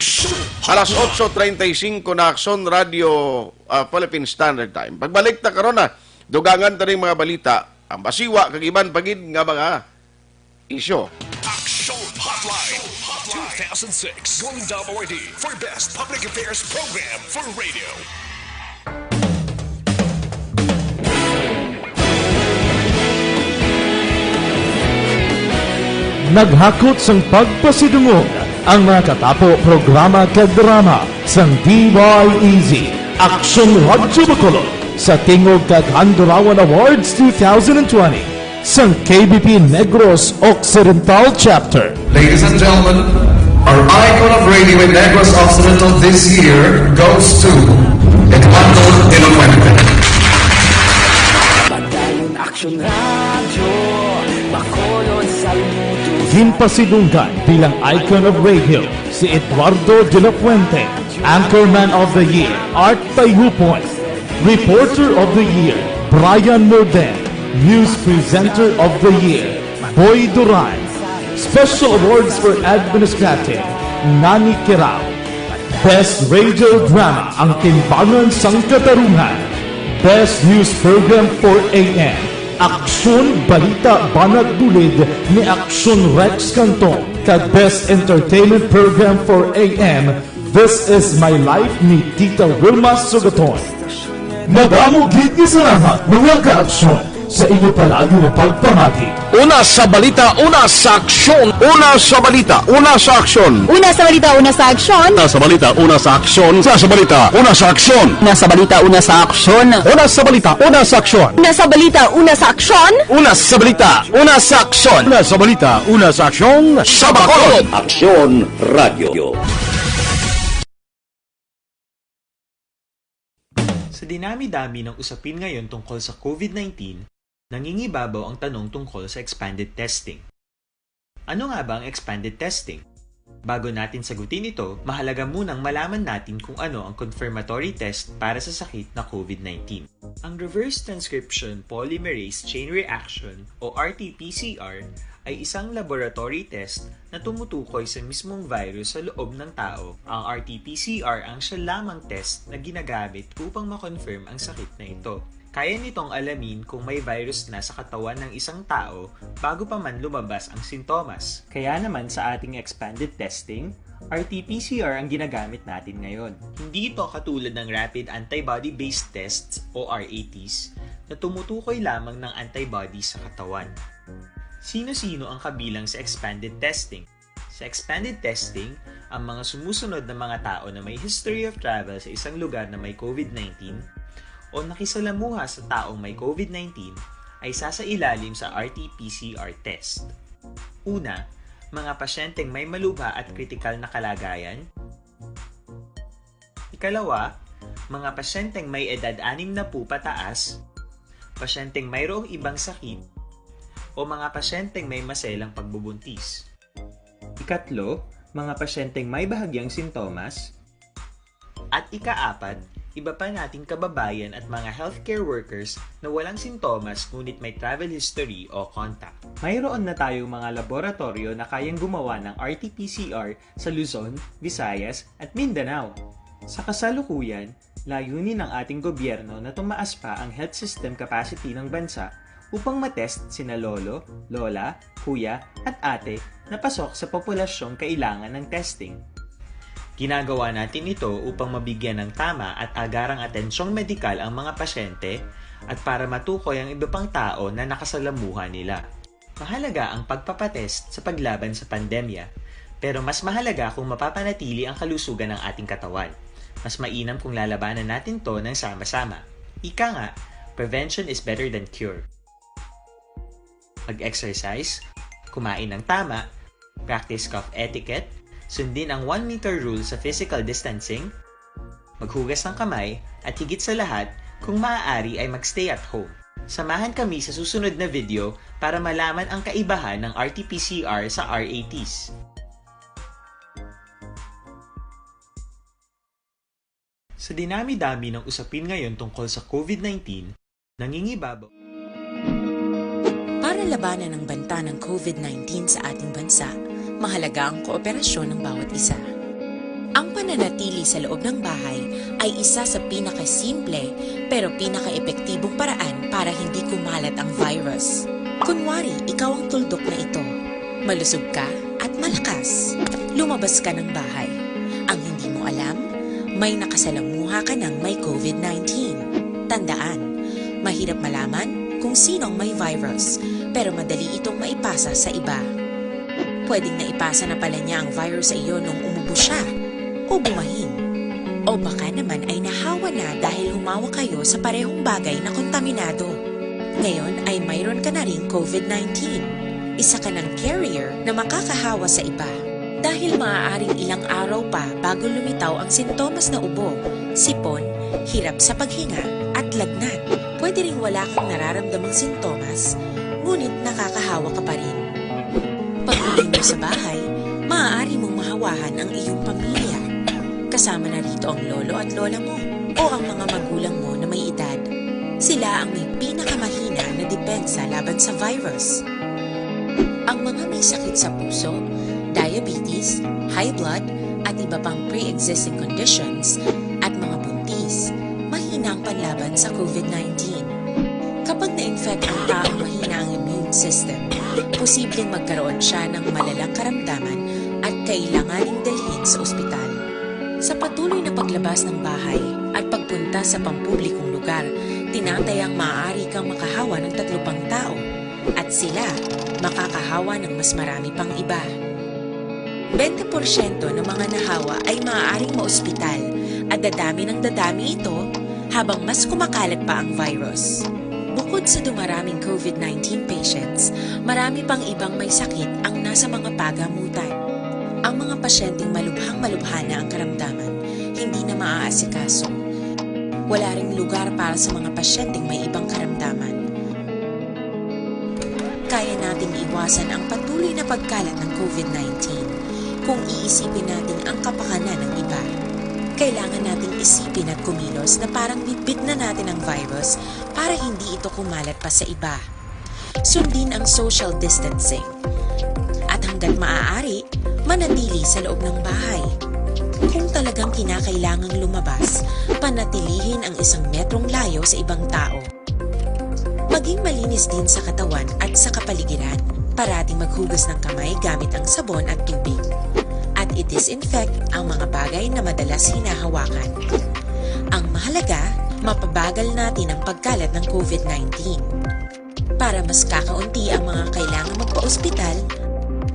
Alas 8:35 na Action Radio Philippine Standard Time. Pagbalik ta karon na, dugangan ta ring mga balita, ang basiwa kag iban pagid nga mga isyo. Hotline 2006 Golden Dome Award for Best Public Affairs Program for Radio. Naghakot sang pagpasidungog ang mga katapo programa kag drama sang DYEZ Action Radyo Bacolod sa Tingog kag Handurawan Awards 2020 sang KBP Negros Occidental Chapter. Ladies and gentlemen, our icon of radio in Negros Occidental this year goes to Eduardo Ilofuente. Ginpasidunggan bilang icon of radio si Eduardo de la Fuente, Anchorman of the Year, Art Tayhupon, Reporter of the Year, Brian Morden, News Presenter of the Year, Boy Duran. Special Awards for Administrative, Nani Kirao. Best Radio Drama, Ang Timbangan sang Katarungan. Best News Program for AM, Aksyon Balita Banat Bulid ni Aksyon Rex Canton kag Best Entertainment Program for AM. This is My Life ni Tita Wilma Sugaton. Madamo gid ni sa lahat mga kaaksyon sa inyo palagi na pagpamati. Una sa balita, una sa aksyon. Una sa balita, una sa aksyon. Una sa balita, una sa aksyon. Una sa balita, una sa aksyon. Una sa balita, una sa aksyon. Una sa balita, una sa aksyon. Una sa balita, una sa aksyon. Una sa balita, una sa aksyon. Una sa balita, una sa aksyon. Una sa balita, una sa aksyon. Sa Bacolod. Aksyon Radio. Sa dinami-dami ng usapin ngayon tungkol sa COVID-19, nangingibabaw ang tanong tungkol sa expanded testing. Ano nga ba ang expanded testing? Bago natin sagutin ito, mahalaga munang malaman natin kung ano ang confirmatory test para sa sakit na COVID-19. Ang reverse transcription polymerase chain reaction o RT-PCR ay isang laboratory test na tumutukoy sa mismong virus sa loob ng tao. Ang RT-PCR ang siya lamang test na ginagamit upang makonfirm ang sakit na ito. Kaya nitong alamin kung may virus na sa katawan ng isang tao bago pa man lumabas ang sintomas. Kaya naman sa ating expanded testing, RT-PCR ang ginagamit natin ngayon. Hindi ito katulad ng Rapid Antibody-Based Tests o RATs na tumutukoy lamang ng antibodies sa katawan. Sino-sino ang kabilang sa expanded testing? Sa expanded testing, ang mga sumusunod na mga tao na may history of travel sa isang lugar na may COVID-19 o nakisalamuha sa taong may COVID-19 ay sasailalim sa RT-PCR test. Una, mga pasyenteng may malubha at kritikal na kalagayan. Ikalawa, mga pasyenteng may edad 60 pataas, pasyenteng mayroong ibang sakit, o mga pasyenteng may maselang pagbubuntis. Ikatlo, mga pasyenteng may bahagyang sintomas. At ikaapat, iba pa nating kababayan at mga healthcare workers na walang sintomas ngunit may travel history o contact. Mayroon na tayong mga laboratorio na kayang gumawa ng RT-PCR sa Luzon, Visayas at Mindanao. Sa kasalukuyan, layunin ng ating gobyerno na tumaas pa ang health system capacity ng bansa upang matest sina lolo, lola, kuya at ate na pasok sa populasyong kailangan ng testing. Ginagawa natin ito upang mabigyan ng tama at agarang atensyong medikal ang mga pasyente at para matukoy ang iba pang tao na nakasalamuha nila. Mahalaga ang pagpapatest sa paglaban sa pandemya, pero mas mahalaga kung mapapanatili ang kalusugan ng ating katawan. Mas mainam kung lalabanan natin to ng sama-sama. Ika nga, prevention is better than cure. Mag-exercise, kumain ng tama, practice cough etiquette, sundin ang 1 meter rule sa physical distancing, maghugas ng kamay, at higit sa lahat, kung maaari ay magstay at home. Samahan kami sa susunod na video para malaman ang kaibahan ng RT-PCR sa RATs. Sa dinami-dami ng usapin ngayon tungkol sa COVID-19, nangingibabaw. Para labanan ang banta ng COVID-19 sa ating bansa, mahalaga ang kooperasyon ng bawat isa. Ang pananatili sa loob ng bahay ay isa sa pinakasimple pero pinaka-epektibong paraan para hindi kumalat ang virus. Kunwari, ikaw ang tuldok na ito. Malusog ka at malakas. Lumabas ka ng bahay. Ang hindi mo alam, may nakasalamuha ka ng may COVID-19. Tandaan, mahirap malaman kung sino ang may virus, pero madali itong maipasa sa iba. Pwedeng naipasa na pala niya ang virus sa iyo nung umubo siya o bumahin. O baka naman ay nahawa na dahil humawa kayo sa parehong bagay na kontaminado. Ngayon ay mayroon ka na ring COVID-19. Isa ka ng carrier na makakahawa sa iba. Dahil maaaring ilang araw pa bago lumitaw ang sintomas na ubo, sipon, hirap sa paghinga at lagnat. Pwede ring wala kang nararamdamang sintomas, ngunit nakakahawa ka pa rin. Pag-uwi mo sa bahay, maaari mong mahawahan ang iyong pamilya. Kasama na rito ang lolo at lola mo o ang mga magulang mo na may edad. Sila ang may pinakamahina na depensa laban sa virus. Ang mga may sakit sa puso, diabetes, high blood, at iba pang pre-existing conditions at mga buntis, mahina ang panlaban sa COVID-19. Kapag na-infect ang taong mahina ang immune system, posibleng magkaroon siya ng malalang karamdaman at kailanganing dalhin sa ospital. Sa patuloy na paglabas ng bahay at pagpunta sa pampublikong lugar, tinatayang maaari kang makahawa ng 3 pang tao at sila makakahawa ng mas marami pang iba. 20% ng mga nahawa ay maaaring maospital at dadami ng dadami ito habang mas kumakalat pa ang virus. Bukod sa dumaraming COVID-19 patients, marami pang ibang may sakit ang nasa mga pagamutan. Ang mga pasyenteng malubhang-malubha na ang karamdaman, hindi na maaasikaso. Wala ring lugar para sa mga pasyenteng may ibang karamdaman. Kaya nating iwasan ang patuloy na pagkalat ng COVID-19 kung iisipin natin ang kapakanan ng iba. Kailangan nating isipin at kumilos na parang bitbit na natin ang virus para hindi ito kumalat pa sa iba. Sundin ang social distancing. At hanggat maaari, manatili sa loob ng bahay. Kung talagang kinakailangang lumabas, panatilihin ang 1 metrong layo sa ibang tao. Maging malinis din sa katawan at sa kapaligiran. Parating maghugas ng kamay gamit ang sabon at tubig. At i-disinfect ang mga bagay na madalas hinahawakan. Ang mahalaga, mapabagal natin ang pagkalat ng COVID-19 para mas kakaunti ang mga kailangang magpa-ospital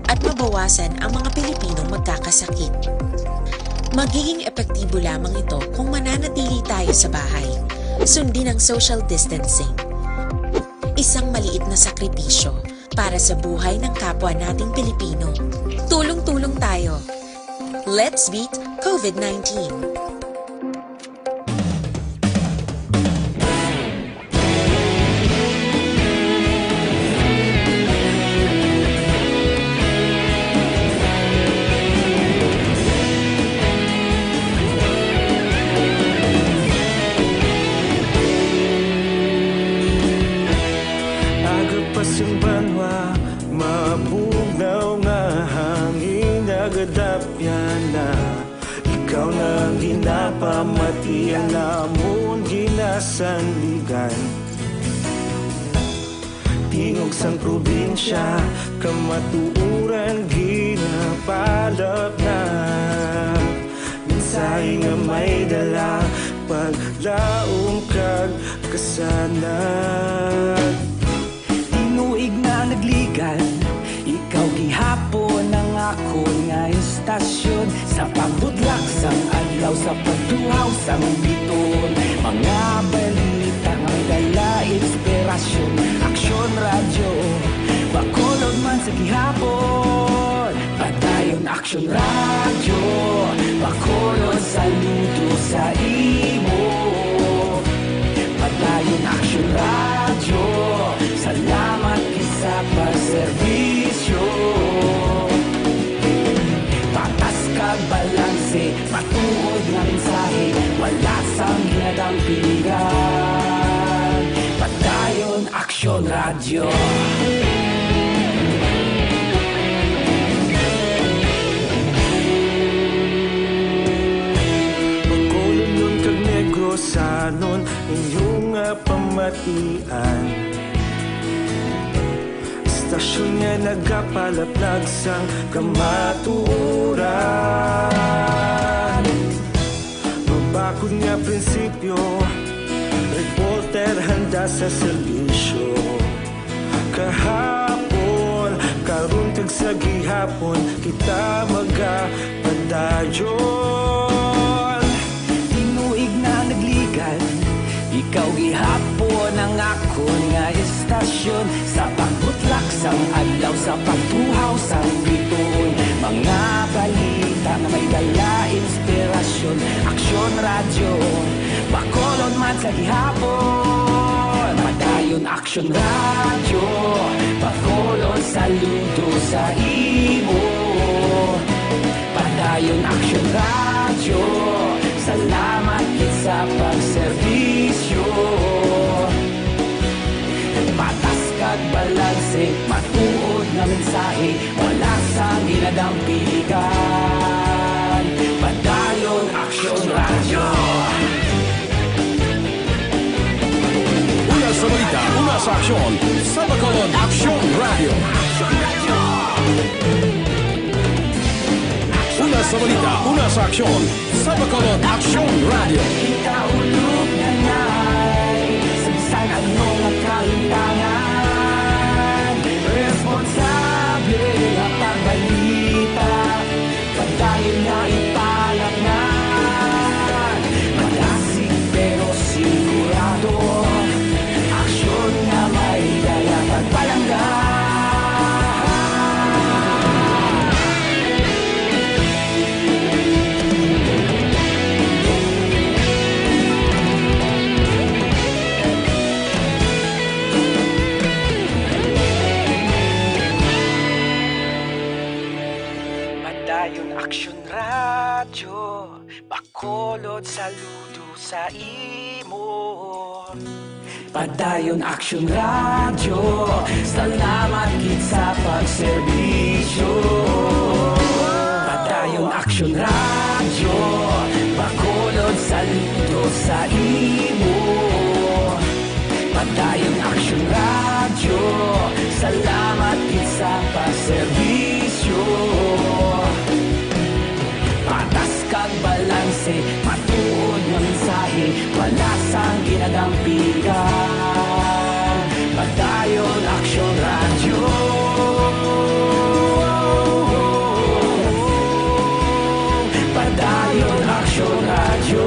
at mabawasan ang mga Pilipinong magkakasakit. Magiging epektibo lamang ito kung mananatili tayo sa bahay. Sundin ang social distancing. Isang maliit na sakripisyo para sa buhay ng kapwa nating Pilipino. Tulong-tulong tayo. Let's beat COVID-19. Pasimbanwa, mabugnaw nga hangin nagadapyan na. Ikaw na ginapamati ang namon ginasandigan. Tingog sang probinsya, kamatuuran ginapalap na. Minsay nga may dala, paglaong kag kasanag. Tinuig na nagligan, ikaw gihapon ang ako nga istasyon. Sa pagbutlak sang adlaw, sa pagduhaw sang biton. Mga balita nga may dala inspirasyon. Aksyon radyo, bakolod man sa gihapon. Padayon aksyon radyo, bakolod saludo sa imo. Padayon aksyon radyo, salamat isa pagserbisyo. Patas kag balanse, matuod nga mensahe, wala sang ginadang piligan. Padayon aksyon radyo. Bakolod nun kag Negrosanon, inyong pamatian. Stasyon nga nagapalaplag sang kamaturan. Mabakod nga prinsipyo, reporter handa sa serbisyo. Kahapon, karon kag sa gihapon, kita magapadayon. Tinuig na nagligan, ikaw gihapon ang ako nga istasyon. Sa pagbutlak sang adlaw, sa pagtuhaw sang biton. Mga balita na may dala inspirasyon. Aksyon radyo, bakolod man sa gihapon. Padayon aksyon radyo, bakolod saludo sa imo. Padayon aksyon radyo, salamat kit sa pagserbisyo. Patas kag balanse, matuod nga mensahe, wala sang ginadang piligan. Padayon aksyon radyo. Una sa balita, una sa aksyon sa Bacolod Action Radio. Una sa balita, una sa aksyon sa Bacolod Action Radio. Ikaulog na nga'y sabisan anong kahintangan. Responsable na pagbalita, pagdahil na ipalaknan. Malasig pero sigurado, aksyon na may dala pagpalanggan. Padayon Aksyon Radyo, Bacolod saludo sa imo. Padayon Aksyon Radyo, salamat gid sa pagserbisyo. Padayon Aksyon Radyo, Bacolod saludo sa imo. Padayon Aksyon Radyo, salamat gid sa pagserbisyo. Patas kag balanse, matuod nga mensahe, wala sang ginadampigan. Padayon Aksyon Radyo. Padayon Aksyon Radyo.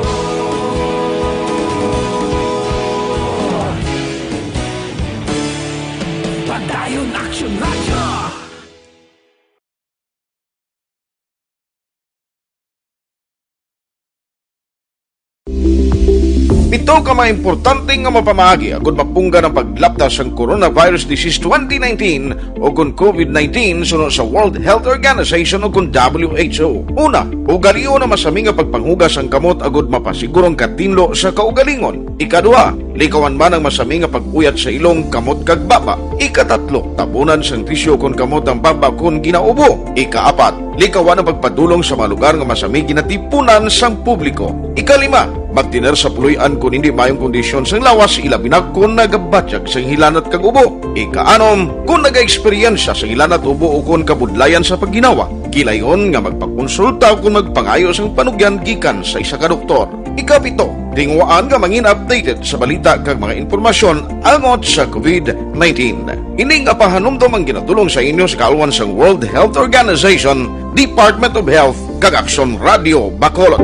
Padayon Aksyon Radyo. Ito ka mga importante nga mapamagi agud mapungga ng paglaptas ang Coronavirus Disease 2019 o kung COVID-19 sunod sa World Health Organization o kung WHO. Una, ugalion na masami nga pagpanghugas ang kamot agud mapasigurong katinlo sa kaugalingon. Ikadua, likawan man ang masami nga pag-uyat sa ilong kamot kag baba. Ikatatlo, tabunan sang tisyo kon kamot ang baba kon ginaubo. Ikaapat, likawan ang pagpadulong sa mga lugar nga masami ginatipunan sang publiko. Ikalima, magtiner sa puluyan kung hindi mayong kondisyon sang lawas, ilabi na kung nagabatyag sang hilanat kag ubo. Ikaanom, kung naga-eksperyensya sa hilanat ubo o kung kabudlayan sa pagginawa. Kilayon nga magpakonsulta kung magpangayo sang panugyan gikan sa isa ka doktor. Ikapito, tingwaan nga mangin updated sa balita kag mga impormasyon angot sa COVID-19. Ini nga pahanumdom ang ginatulong sa inyo sa kaalwan sang World Health Organization, Department of Health kag Aksyon Radio Bacolod.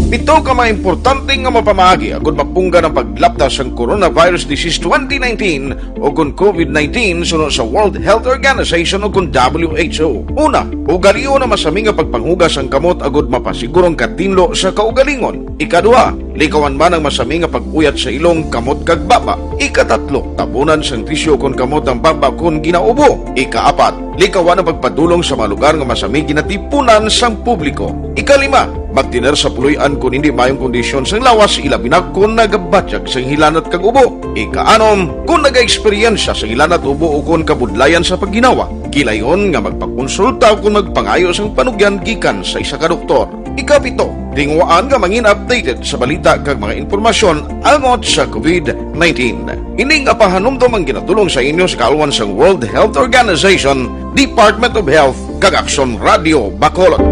Ito ka mga importante nga mapamagi agud mapungga ng paglaptas ang Coronavirus Disease 2019 o kung COVID-19 sunod sa World Health Organization o kung WHO. Una, ugalion na masami nga pagpanghugas ang kamot agud mapasigurong katinlo sa kaugalingon. Ikadua, likawan man ang masami nga pag-uyat sa ilong kamot kag baba. Ikatatlo, tabunan sang tisyo kon kamot ang baba kon ginaubo. Ikaapat, likawan ang pagpadulong sa mga lugar nga masami ginatipunan sang publiko. Ikalima, magtiner sa puluyan kung hindi mayong kondisyon sang lawas, ilabi na kung nagabatyag sang hilanat kag ubo. Ikaanom, kung naga-eksperyensya sa hilanat ubo o kung kabudlayan sa pagginawa. Kilayon nga magpakonsulta kung magpangayo sang panugyan gikan sa isa ka doktor. Ikapito, tingwaan nga mangin updated sa balita kag mga impormasyon angot sa COVID-19. Ini nga pahanumdom ang ginatulong sa inyo sa kaalwan sang World Health Organization, Department of Health kag Aksyon Radio Bacolod.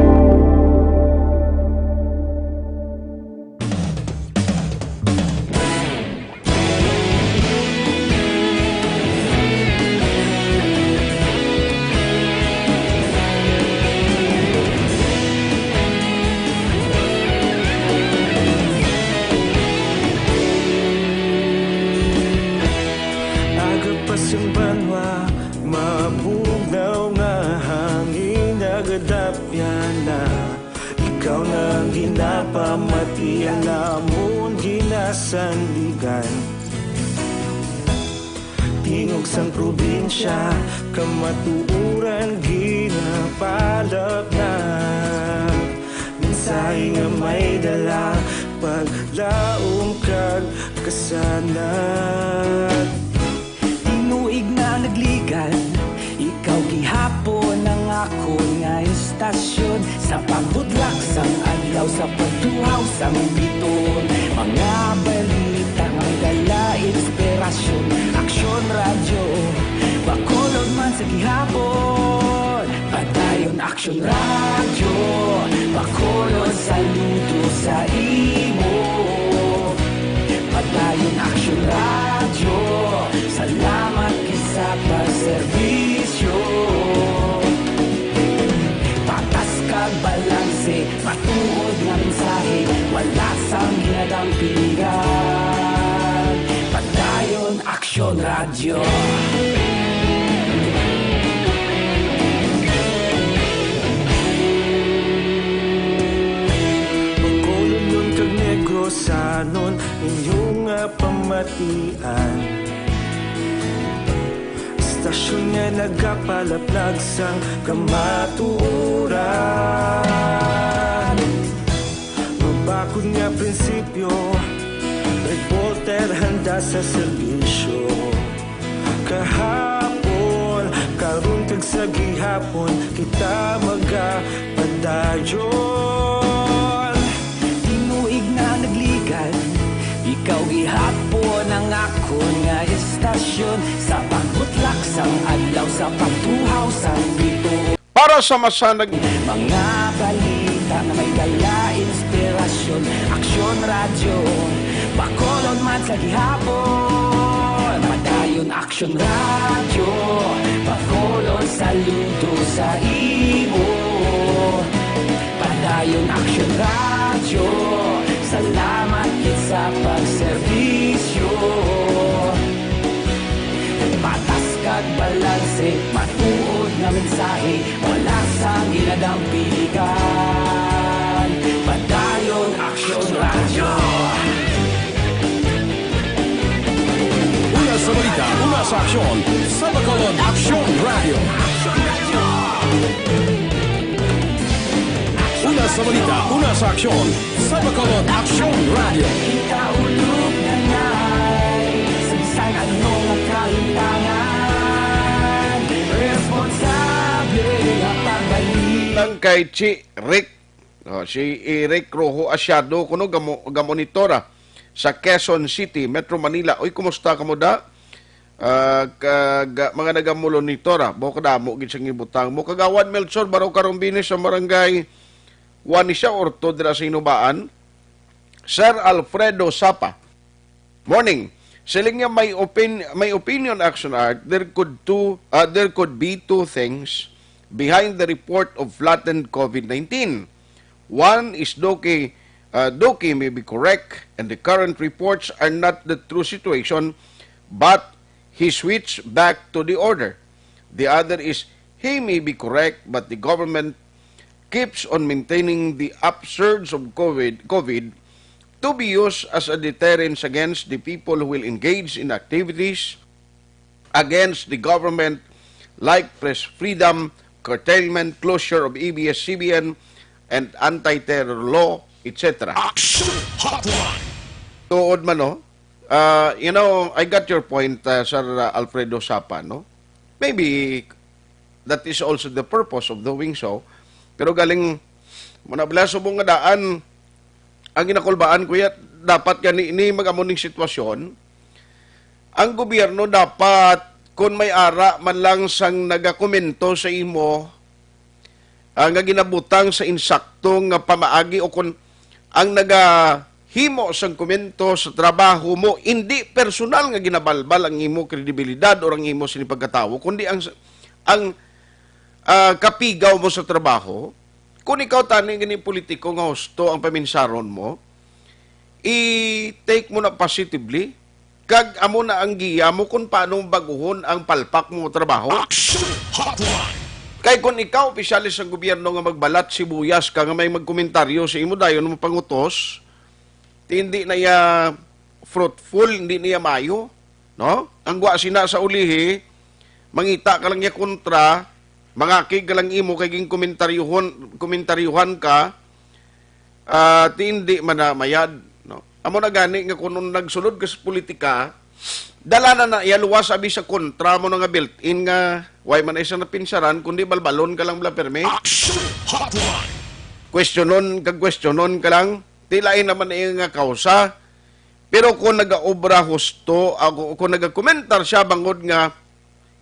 Tingog sang probinsya, kamatuuran ginapalap na. Mensahe nga may dala, paglaom kag kasanat. Tinuig na nagligan, ikaw gihapon ang ako nga istasyon. Sa pagbudlak sang adlaw sa pagtuhaw sa biton. Mga balita may dala inspirasyon, aksyon radyo, bakolod man sa gihapon. Padayon aksyon radyo, bakolod saludo sa imo. Padayon aksyon radyo, salamat kisa pagserbisyo. Patas kag balanse, matuod nga mensahe, wala sang hinadang pilihan. Padayon aksyon radyo. Pagkulunyon kag negrosanon, inyong pamatian. Stasyon nga nagapalaplag sang kamatuoran. Mabakod nga prinsipyo, reporter handa sa serbisyo. Kahapon, karon kag sa gihapon, kita magapadayon. Tinuig na nagligan, ikaw gihapon ang akon nga istasyon. Sa pagbutlak sang adlaw, sa pagtuhaw sang bito. Para sa masanag mga balita na may dala inspirasyon, aksyon radyo, bakolod man sa gihapon. Padayon aksyon radyo, bakolod saludo sa imo. Padayon aksyon radyo, salamat kit sa pagserbisyo. Patas kag balanse, matuod nga mensahe, wala sang ginadang pilihan. Padayon aksyon radyo. Una sa balita, una sa aksyon, sa Bacolod Aksyon Radio. Una sa balita, una sa aksyon, sa Bacolod Aksyon Radio. Ikaulog na ngay, sa bisang anong kahintangan, responsable ang pagbalik. lang kay Chi Rick. Si Rick Rojo Asyado kuno gamonitora sa Quezon City, Metro Manila. Oy, kumusta ka mo da? Mga nagamonitora, mo kadamo gid sang ibutang mo kagawan Melchor Baraw Karumbines sa barangay Juanisya Orto dira sa Inubaan. Sir Alfredo Sapa. Morning. Siling nga may opinion action art, there could be two things behind the report of flattened COVID-19. One is Doki may be correct and the current reports are not the true situation, but he switched back to the order. The other is he may be correct, but the government keeps on maintaining the upsurge of COVID to be used as a deterrent against the people who will engage in activities against the government like press freedom, curtailment, closure of ABS-CBN, and anti-terror law, etc. Tuod man, no? I got your point, Sir Alfredo Sapa, no? Maybe that is also the purpose of doing so. Pero galing, manablaso mo nga daan, ang ginakulbaan ko dapat gani ini magamuning sitwasyon. Ang gobyerno dapat, kung may ara man lang sang nagakomento sa imo, nga ginabutang sa insaktong nga pamaagi o kung ang nagahimo sang komento sa trabaho mo, hindi personal nga ginabalbal ang imo kredibilidad o ang imo sinipagkatawo, kundi ang kapigaw mo sa trabaho. Kung ikaw tani gani politiko nga husto ang paminsaron mo, i-take mo na positively, kag amo na ang giya mo kung paano baguhon ang palpak mo trabaho. Kay kung ikaw, opisyalis ng gobyerno nga magbalat sibuyas ka nga may magkomentaryo sa imo dayon mo pangutos, hindi na ya fruitful, hindi niya mayo, no? Ang gwa sina sa ulihi, mangita ka lang ya kontra, mangakig ka lang imo kay ging komentaryuhan ka, hindi man na mayad, no? Amo na gani nga kung nagsulod ka sa politika, dala na yaluwas abi sa kontra mo na nga built-in nga way man isa na pinsaran kundi balbalon ka lang bala perme. questionon ka lang, tilain naman yung nga kausa. Pero kung nag-obra husto, kung nag-komentar siya bangod nga,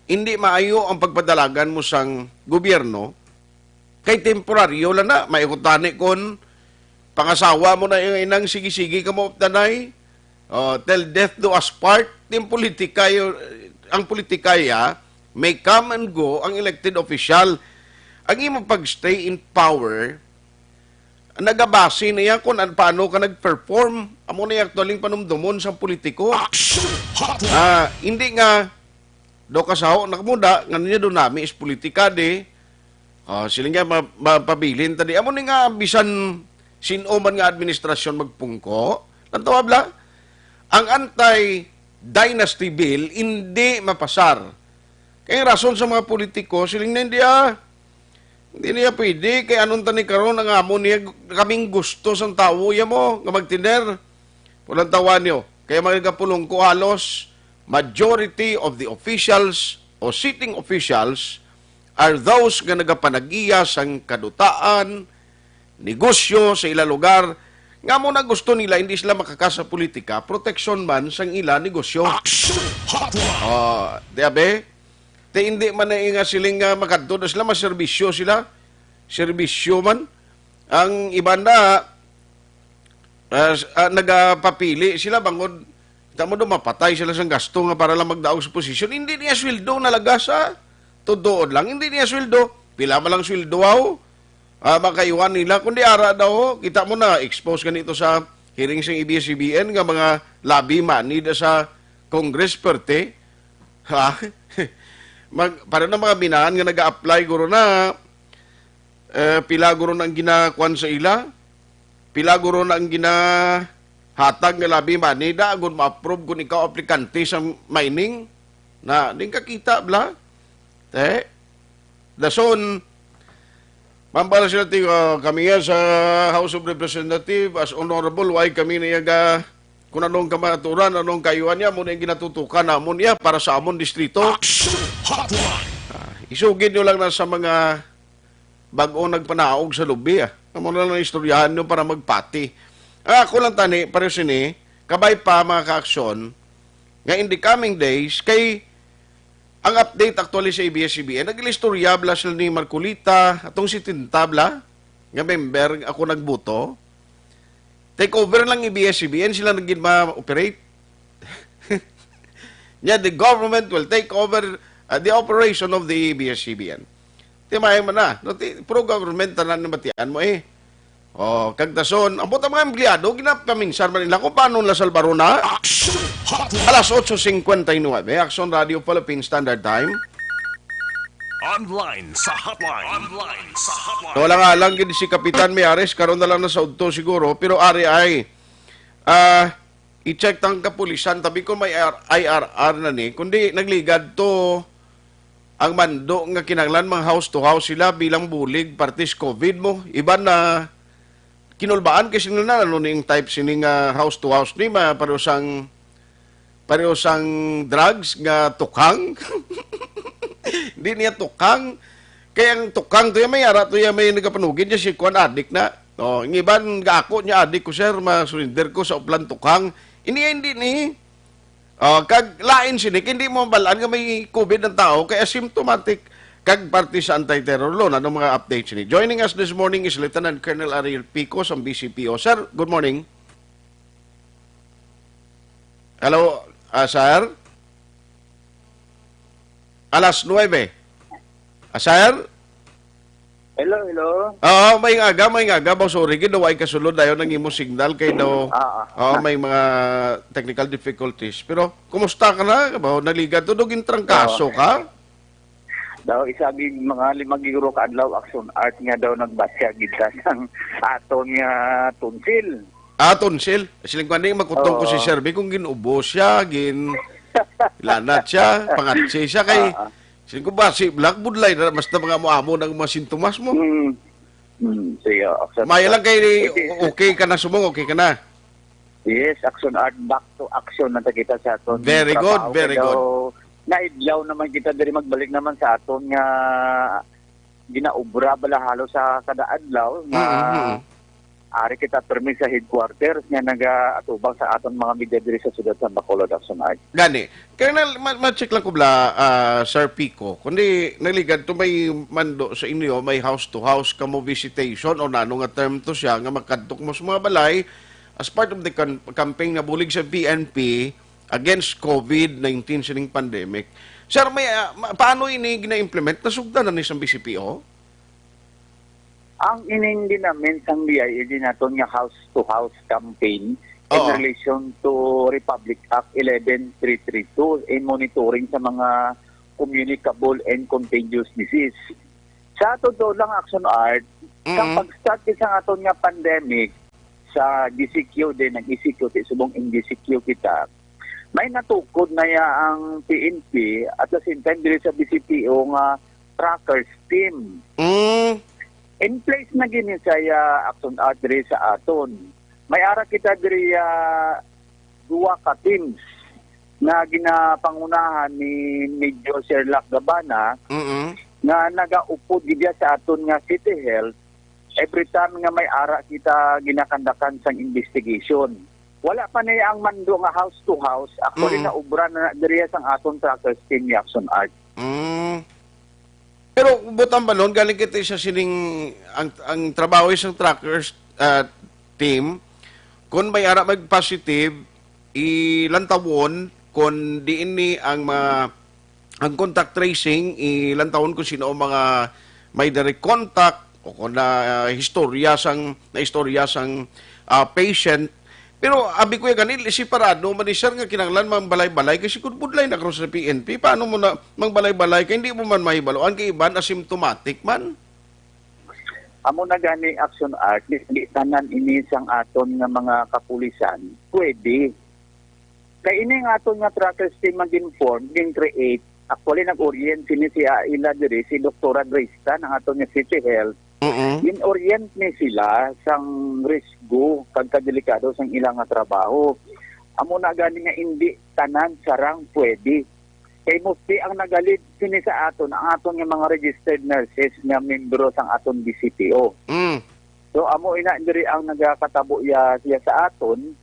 hindi maayo ang pagpadalagan mo sang gobyerno, kay temporaryo lang na, maikutani kon pangasawa mo na yung inang sige-sige ka mo tanay, till death do us part, ang politikaya, may come and go ang elected official. Ang imong pag-stay in power, nagabase na yan kung paano ka nag-perform. Amo na yung aktualing panumdumon sa politiko. Hindi nga, do kasaho, nakamuda, nga niya do nami is politika de, sila nga mapabilin tadi. Amo na nga, bisan sinuman nga administrasyon magpungko, nantawab la, ang anti-dynasty bill, hindi mapasar. Kaya rason sa mga politiko, siling na hindi niya pwede, kaya anong tani karon ang amo niya, kaming gusto sa tao ya mo, nga magtiner. Pulang tawa niyo, kaya magkapulong ko halos, majority of the officials o sitting officials are those nga nagapanagiya sang kadutaan, negosyo sa ila lugar, nga mo na gusto nila, hindi sila makakasa politika, protection man sang ila negosyo. Diabe? Te hindi man na nga siling makadto na sila, maserbisyo sila. Serbisyo man. Ang iba na nagapapili sila bangod tamo do mapatay sila sa gasto nga para lang magdaog sa posisyon. Hindi niya sweldo nalaga sa tudood lang. Hindi niya sweldo. Pila man lang sweldo makaiwan nila. Kundi ara daw, kita mo na, expose ganito sa hearing sa ABS-CBN nga mga labi manid sa Congress perte. Para na mga binahan nga nag-a-apply guro na pila guro na ang ginakuan sa ila, pila guro na ang ginahatag nga labi manida agon ma-approve kung ikaw aplikante sa mining na din kakita bla dason mambala sila kami nga sa House of Representatives as honorable why kami niyaga kung anong kamaturan, anong kayuan niya, muna yung ginatutukan na niya para sa amon distrito. Isugin nyo lang na sa mga bagong nagpanaog sa lubi. Muna lang istoryahan nyo para magpati. Ako lang tani, pareho sini, kabay pa mga ka-aksyon, nga in the coming days, kay ang update actually sa ABS-CBN, nag-ilistorya bla sila ni Marcolita, atong si Tintabla, nga member, ako nagbuto, take over lang ABS-CBN, sila naging ma-operate. Yeah, the government will take over the operation of the ABS-CBN. Timay mo na. Pro-government na matian mo kagdason. Ang puta mga empleyado, ginapaminsan man nila kung paano nila salbaro na. Alas 8:59, Action Radio Philippine Standard Time. Online sa hotline. Wala nga lang gid si Kapitan Miares, karon na lang na sa udto siguro, pero ari ay i-check tang kapulisan tabi ko may IRR na ni, kundi nagligad to ang mando nga kinahanglan mga house to house sila bilang bulig partis COVID mo. Iba na kinulbaan kasi nila ano ning type sining house to house ni pareho sang drugs nga tukang. Hindi niya tukang. Kaya ang tukang to may ara to may nagapanugin niya si Kwan adik na. Ang iban nga ako niya adik ko sir, masurinder ko sa uplan tukang. Hindi ni. Kag lain sinik, hindi mo balaan nga may COVID ng tao, kaya symptomatic kag parte sa anti-terror law. Anong mga updates ni? Joining us this morning is Lieutenant Colonel Ariel Picos ang BCPO. Sir, good morning. Hello, sir? Alas 9. Sir? Hello. May aga. Sorry, ginawa kasulod dayon ng imo signal kay daw. May mga technical difficulties. Pero, kumusta ka na? Naligad to, dugin trangkaso ka? Daw, isaging mga 5 euro kaadlaw action art nga daw nagbasya gita ng aton nga tonsil. Tonsil? Siling ko magkutong ko si Serbi kung ginubo siya, lanat siya, pangatsi siya kay siling ko ba si Black Budlay na basta mga mo ng mga sintomas mo. Sige, Maya lang kay okay ka na sumong, okay ka na. Yes, action art back to action na kita sa aton. Very good, very good. Naidlaw naman kita diri magbalik naman sa aton nga ginaubra bala halo sa kada adlaw nga ari kita permi sa headquarters nga naga-atubang sa aton mga media diri sa siyudad sa Bacolod, Action Art. Gani. Colonel, ma-check lang ko bla, Sir Pico, kundi naligad to may mando sa inyo, may house-to-house kamo visitation o nano nga term to siya nga makadtok mo sa mga balay as part of the campaign na bulig sa PNP against COVID-19 sining pandemic. Sir, may, paano ini gina-implement? Nasugdan na ni sa BCPO? Ang inindi namin sang BIA din naton nga house-to-house campaign in relation to Republic Act 11332 in monitoring sa mga communicable and contagious disease. Sa totoo lang, Action Art, sa pag-start sa aton nga pandemic, sa GCQ din, nag-ECQ, subong in GCQ kita, may natukod na ya ang PNP at the same time dili sa BCPO nga trackers team. In place na gini saya Action Art diri sa aton. May ara kita diri duwa ka teams na ginapangunahan ni Major Sherlock Gabana nga nagaupod gid sa aton nga City Health every time nga may ara kita ginakandakan sang investigation. Wala pa niya ang mando nga house to house. Actually na ubra na diri sang aton trackers team ni Action Art. Pero butang balon, galing kita sa sining ang trabaho isang trackers team, kung may ara mag-positive, ilantawon kung diin ni ang contact tracing, ilantawon kung sino ang mga may direct contact o kung na istorya sang patient. Pero abi ko ganil si parado manisar nga kinanglan mang balay-balay kasi kun budlay na sa PNP paano mo na mang balay-balay kay hindi mo man mahibaloan kay iban asymptomatic man. Amo na gani Action Art di tanan ini sang aton nga mga kapulisan pwede. Kay ini nga aton nga trackers team mag-inform din create actually nag-orient sini si ila diri si Dr. Drista ng aton nga City Health. In-orient ni sila sang risgo kagkadelikado sang ilang nga trabaho. Amo na gani nga hindi tanan sarang pwede. Kay musti ang nagalid sini sa aton ang aton nga mga registered nurses nga membro sang aton BCPO. So amo ina diri ang nagakatabo siya sa aton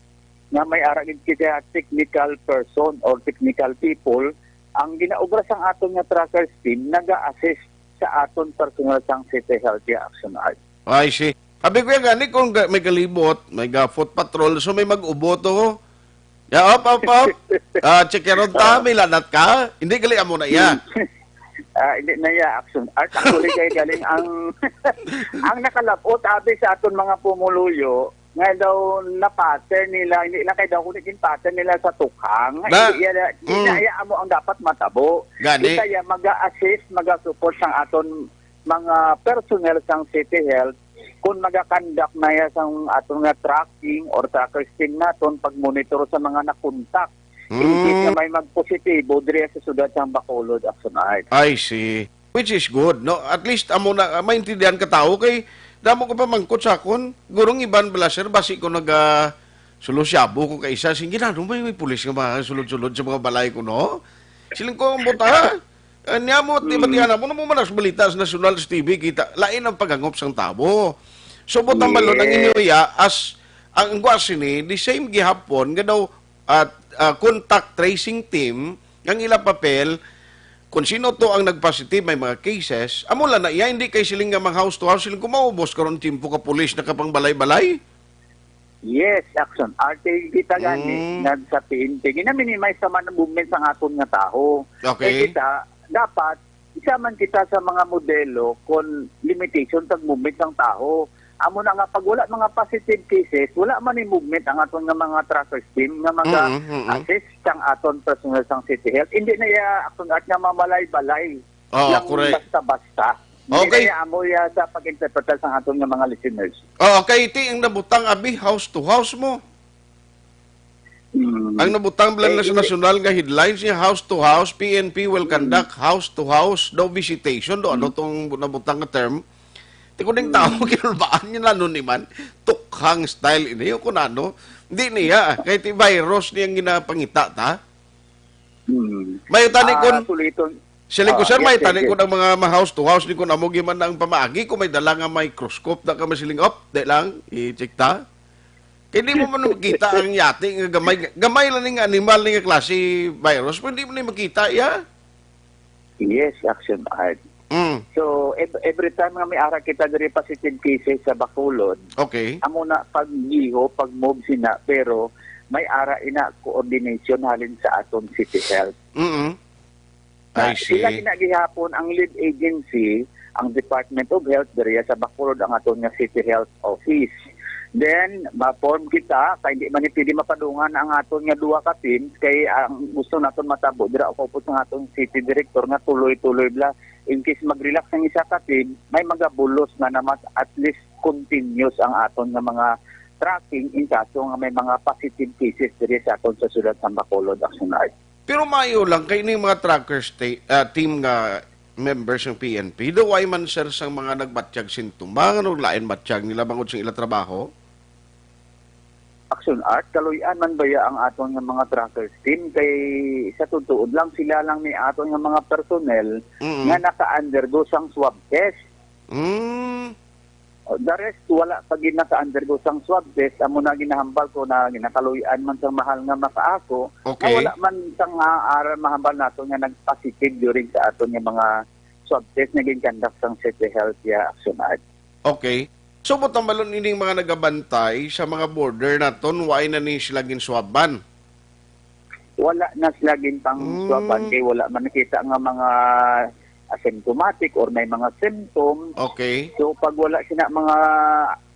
nga may ara gid kita technical person or technical people ang ginaobra sang aton nga trackers team naga-assist sa aton personal sang City Health Action Art. I see. Abi ko gani kung may galibot, may foot patrol, so may mag-ubo to. Ya, op. Checkeron ta, may lanat ka. Hindi gali amo na iya. Hindi na iya, Action Art. Actually, kay galing ang nakalapot, abi sa aton mga pumuluyo, nga daw na pattern nila, hindi na kay daw kunikin pattern nila sa tukhang. Hindi na amo ang dapat matabo. Gani. Kaya mag-assist, mag-support sang aton mga personnel sang City Health kung magakandak na ya sang aton nga tracking or tracker team naton pag-monitor sa mga nakontak. Hindi na may mag-positibo diri sa sudad sang Bacolod, Action Art. I see. Which is good, no? At least amo na maintindihan ka tao kay damo ko pa mangkot sa akon. Gurong iban blaser basi ko sulusyabo ko kay isa sige na may pulis nga mga sulod-sulod sa mga balay ko no. Siling ko ang buta. Niya mo tiba-tiba mo manas balita sa national TV kita lain ang pagangop sang tabo. So butang balon ang inuya as ang gwasin ni the same gihapon nga daw at contact tracing team ang ilang papel kung sino to ang nag-positive, may mga cases, amo lang na iya, hindi kay siling nga mga house-to-house, siling kumaubos karon timpo ka pulis na kapang balay-balay? Yes, Action Art. Kita gani, sa PNP, gina-minimize naman ang movement sa aton nga tao. Okay. Kita, dapat, isa man kita sa mga modelo kung limitation sa movement ng tao. Amo na nga pag wala mga positive cases, wala man ni movement ang aton nga mga trackers team nga mag-assist sang aton personal sang City Health. Hindi na ya Action Art nga mamalay-balay. Correct. Basta-basta. Hindi na amo ya sa pag-interpretar sang aton nga mga listeners. Okay, iti ang nabutang abi house to house mo. Ang nabutang bilang sa national nga headlines niya house to house, PNP will conduct house to house daw visitation do ano tong nabutang nga term. Ti ko ding tao kinulbaan niya nanon ni man tukhang style ini ko nano. Hindi niya kay ti virus niyang ginapangita ta. May tani kon Sila ko, sir, may yes, tani yes. ko ng mga house to house ni ko namugi man ang pamagi ko may dala nga microscope na ka masiling up, di lang, i-check ta. Hindi mo man makita ang yati nga gamay lang ng animal nga klase virus, pero hindi mo na makita, ya? Yes, Action Art. So, every time nga may ara kita diri positive cases sa Bacolod, okay. amo na pag-giho, pag-move sina, pero may ara ina coordination halin sa aton city health. I see. Sila ginagihapon ang lead agency, ang Department of Health diri sa Bacolod ang aton nga City Health Office. Then, ma-form kita, kaya hindi man pwede mapadungan ang aton nga duha ka teams, kay ang gusto naton matabo, dira ako po sa aton city director nga tuloy-tuloy bla. In case mag-relax ang isa ka team, may mga bulos na naman at least continuous ang aton nga mga tracking in kaso nga may mga positive cases diri sa aton sa siyudad sa Bacolod, Action Art. Pero mayo lang, kayo na yung mga trackers team nga members ng PNP, daway man sir sa mga nagbatsyag sintuma, ano lain batsyag nila bangod sa ila trabaho? Action Art, kaluyan man baya ang aton nga mga trackers team kay sa tutuod lang sila lang ni aton nga mga personnel nga naka-undergo sang swab test. The rest, wala pa gid naka-undergo sang swab test. Amo na ginahambal ko na ginakaluyan man sang mahal nga makaako. Okay. Na wala man sang aral mahambal nato nga nag-positive during sa aton nga mga swab test na ginconduct sang City Health ya Action Art. Okay. So, butang balon ining mga nagabantay sa mga border na ton, why na ni sila ginswaban? Wala na sila pang swaban kay wala man nakita nga mga asymptomatic or may mga symptoms. Okay. So pag wala sina mga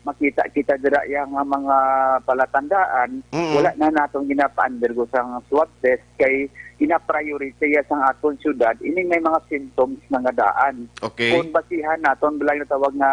makita kita dira yang mga palatandaan, wala na natong ginapa-undergo sang swab test kay ina-priority sang aton syudad ining may mga symptoms nga daan. Okay. Kung basihan naton bilay na tawag na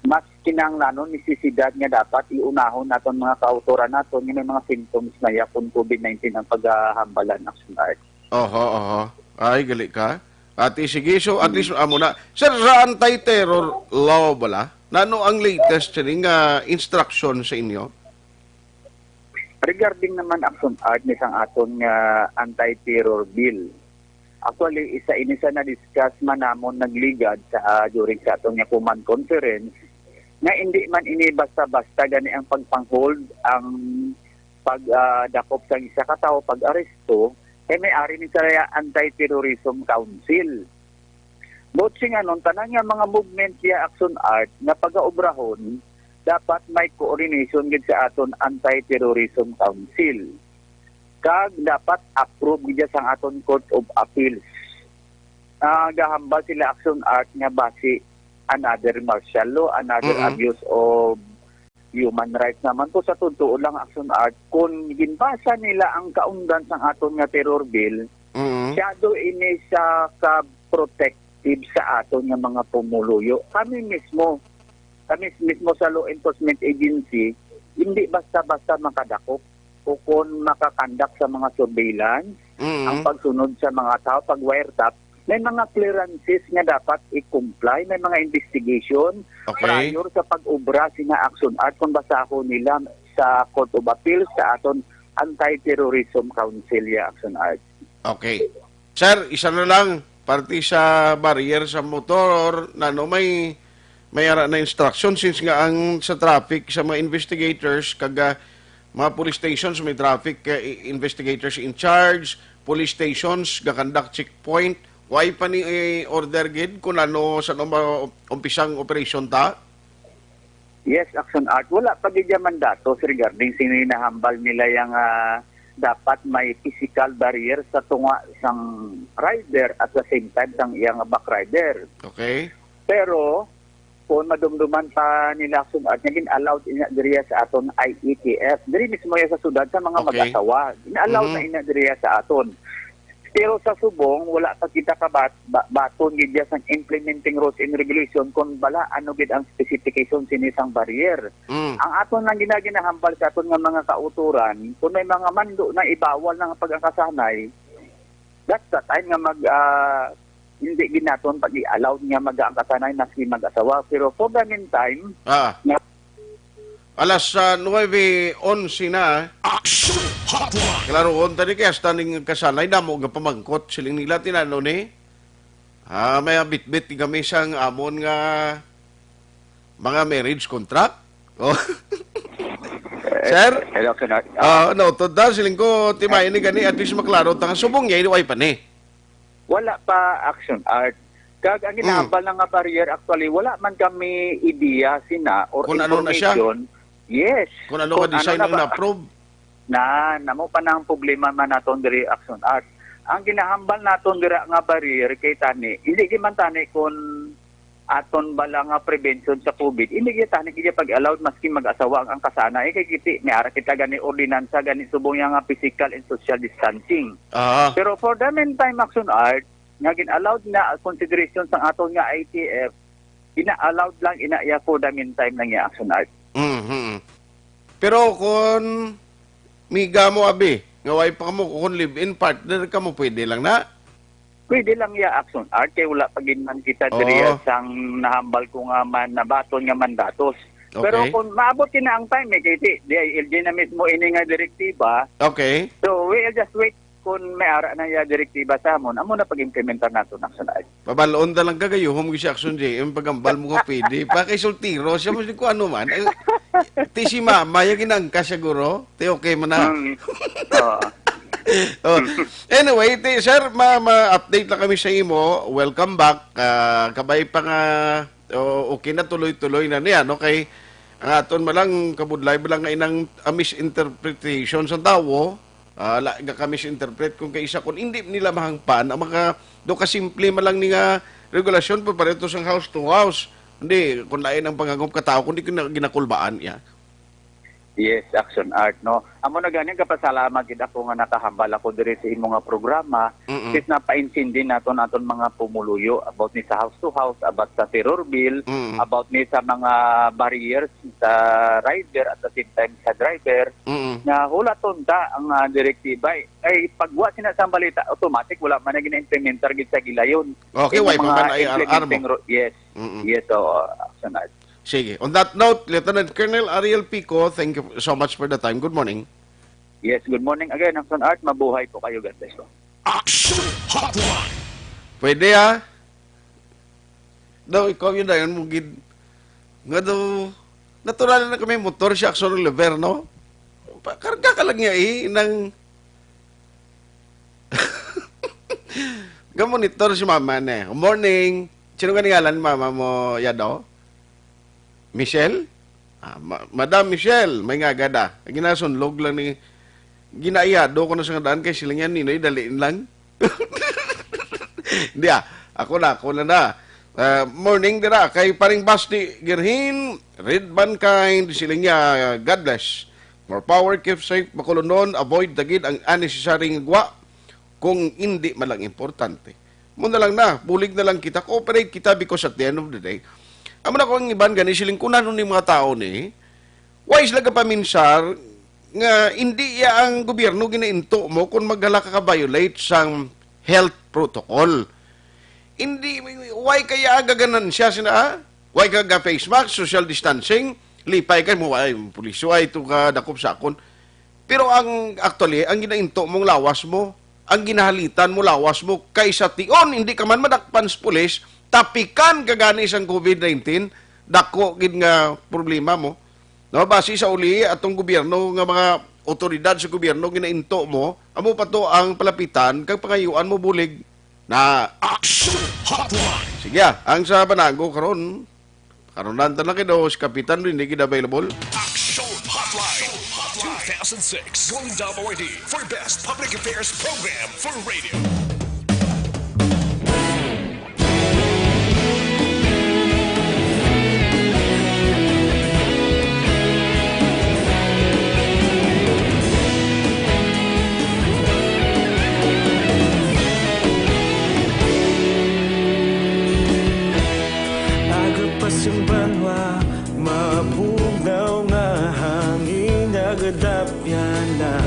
mas kinahanglanon nisisidad nga dapat iunahon naton mga kautoran naton nga may mga symptoms na yakon COVID-19 ang paghahambalan Action Art. Oho. Ay, gali ka. Ati, sige. So, at least, amo na. Sir, sa anti-terror law bala, nano ang latest nga instruction sa inyo? Regarding naman Action Art ni sang aton nga anti-terror bill. Actually, isa inisa na discuss man namon nagligad sa during sa aton nga command conference nga hindi man ini basta-basta gani ang pagpanghold ang pagdakop sa isa ka tawo pag-aresto kay may-ari ni sa Anti-Terrorism Council. Botsing anon, tanan nga mga movement ya Action Art na pag-aobrahon, dapat may coordination gid sa aton Anti-Terrorism Council. Kag dapat approve gid sa aton Court of Appeals. Gahambal sila Action Art nga base another martial law, another abuse of human rights naman to sa totoo lang Action Art kung ginbasa nila ang kaundan sang aton nga terror bill syado ini sa ka-protective sa aton nga mga pumuluyo kami mismo sa law enforcement agency hindi basta-basta makadakop o kung makakandak sa mga surveillance ang pagsunod sa mga tao pag wiretap may mga clearances nga dapat i-comply, may mga investigation prior sa pag-ubra sina Action Art kung basahon nila sa Court of Appeals sa aton Anti-Terrorism Council ya Action Art. Okay. Sir, isa na lang, parti sa barrier sa motor, may ara na instruction since nga ang sa traffic, sa mga investigators, kaga mga police stations, may traffic investigators in charge, police stations, gakandak checkpoint, why pa ni order gid kung ano sa umpisang operation ta? Yes, Action Art. Wala pa gid mandatos regarding sinahambal nila yang dapat may physical barrier sa tunga sang rider at the same time sang iyang back rider. Okay. Pero kung madumduman pa nila Action Art, naging allowed ina diriya sa aton IETF. Diri mismo ya sa sudad sa mga mag-asawa. Ina-allowed na ina diriya sa aton. Pero sa subong, wala pa kita baton gid sa implementing rules and regulation kung bala ano gid ang specification sinisang barrier. Ang aton lang ginahambal sa aton nga mga kauturan, kung may mga mando na ibawal ng pag-akasanay, that's the time nga hindi ginaton pag i-allowed nga mag-akasanay maski mag-asawa. Pero for the meantime, alas 9:11 na. Action Hotline. Klaro on tadi kaya standing kasanay damo ga pamangkot siling nila tinano ni. May bit-bit kami siyang amon nga mga marriage contract. Oh. Sir? Hello, Senat. No, toda siling ko timay ni gani at least maklaro tang subong niya iway pa ni. Wala pa action art. Kag ang ginahambal nga barrier actually, wala man kami ideya sina or Kung ano na siya? information. Yes. Kung ano nga design ang ba- na-approve. Namo pa na ang problema man naton diri action art. Ang ginahambal naton dira nga barrier kay tani, hindi man tani kung aton bala nga prevention sa COVID, hindi kita tani kaya pag-allowed maski mag-asawa ang kasana. Kay kiti, may ara kita gani ordinansa, gani subong nga physical and social distancing. Pero for the meantime action art, nga gin-allowed na consideration sa aton nga ITF, ina-allowed lang inaya for the meantime lang nga action art. Pero kung miga mo abi, nga way pa mo kung live-in partner ka mo, pwede lang na. Pwede lang ya action art kay wala pagin man kita diri sang nahambal ko nga man nabaton nga mandatos. Okay. Pero kung maabot kina ang time kay DILG na mismo ini nga direktiba. Okay. So we'll just wait kung may ara na ya direktiba sa amon. Amo na pag-implementar nato ng sunod. Pabaloon na lang kagayuhom si action JM pagambal mo nga pwede. Pa kay sultiro siya mo ko ano man. Ti si mama yung ginangka siguro. Ti okay mo na. Anyway, sir, ma-update lang kami sa imo. Welcome back. Kabay pa nga okay na tuloy-tuloy na niya, no? Kay ang aton malang kabudlay lang nga inang misinterpretation sa tawo. Nga kami misinterpret kung kaisa kung hindi nila mahangpan ang mga do kasimple malang ni nga regulasyon pa pareto sang house to house. Hindi kung lain ang pangagom ka tao kundi ginakulbaan ya. Yes, action art, no? Amo na ganing kapasalamat gid ako nga nakahambal ako diri sa imo nga programa. Sis napaintindi naton mga pumuluyo about ni sa house to house, about sa terror bill, about ni sa mga barriers sa rider at the same time sa driver. Na hula tonta ang direktiba ay pagwa sina sa balita automatic wala man na gina-implementar gid sa gilayon. Okay, why pa man ay armo? Yes. Yes, so action art. Sige. On that note, Lieutenant Colonel Ariel Pico, thank you so much for the time. Good morning. Yes, good morning again, Action Art. Mabuhay po kayo, God bless po. Action Hotline! Pwede daw, ikaw yun na yun, mugid. Nga daw, natural na kami motor si Action Oliver, no? Karga ka lang niya nang... Gamonitor si mama na. Good morning. Sino ka ngalan, mama mo, Yado? Michelle? Madam Michelle, may nga gada. Ginasunlog lang ni... Ginaiyado ko na sa daan kay sila yan, Ninoy, daliin lang. Hindi ako na. Morning dira, kay paring Basti Girhin, Red Mankind, sila niya, God bless. More power, keep safe, makulunon, avoid dagid ang unnecessary gwa kung hindi malang importante. Muna lang na, bulig na lang kita, cooperate kita because at the end of the day, amo na ko ang iban gani silingkunan ni mga tao ni wise lang paminsar nga hindi ya ang gobyerno ginainto mo kung maghala ka violate sang health protocol. Hindi why kaya agaganan siya sina why ka ga face mask, social distancing, lipay kay mo ay pulis ay to ka dakop sa akon. Pero ang actually ang ginainto mong lawas mo, ang ginahalitan mo lawas mo kaysa tion hindi ka man madakpan sa pulis tapikan kagani isang COVID-19, dako gid nga problema mo. No, base sa uli atong gobyerno nga mga otoridad sa gobyerno ginainto mo, amo pa to ang palapitan kag pangayuan mo bulig na Action Hotline. sige ang sa Banago karon nantan na kido si Kapitan rin hindi available. Action Hotline 2006 Golden Dome Award for Best Public Affairs Program for Radio. Yung banwa, mabugaw nga hangin nagadapyan na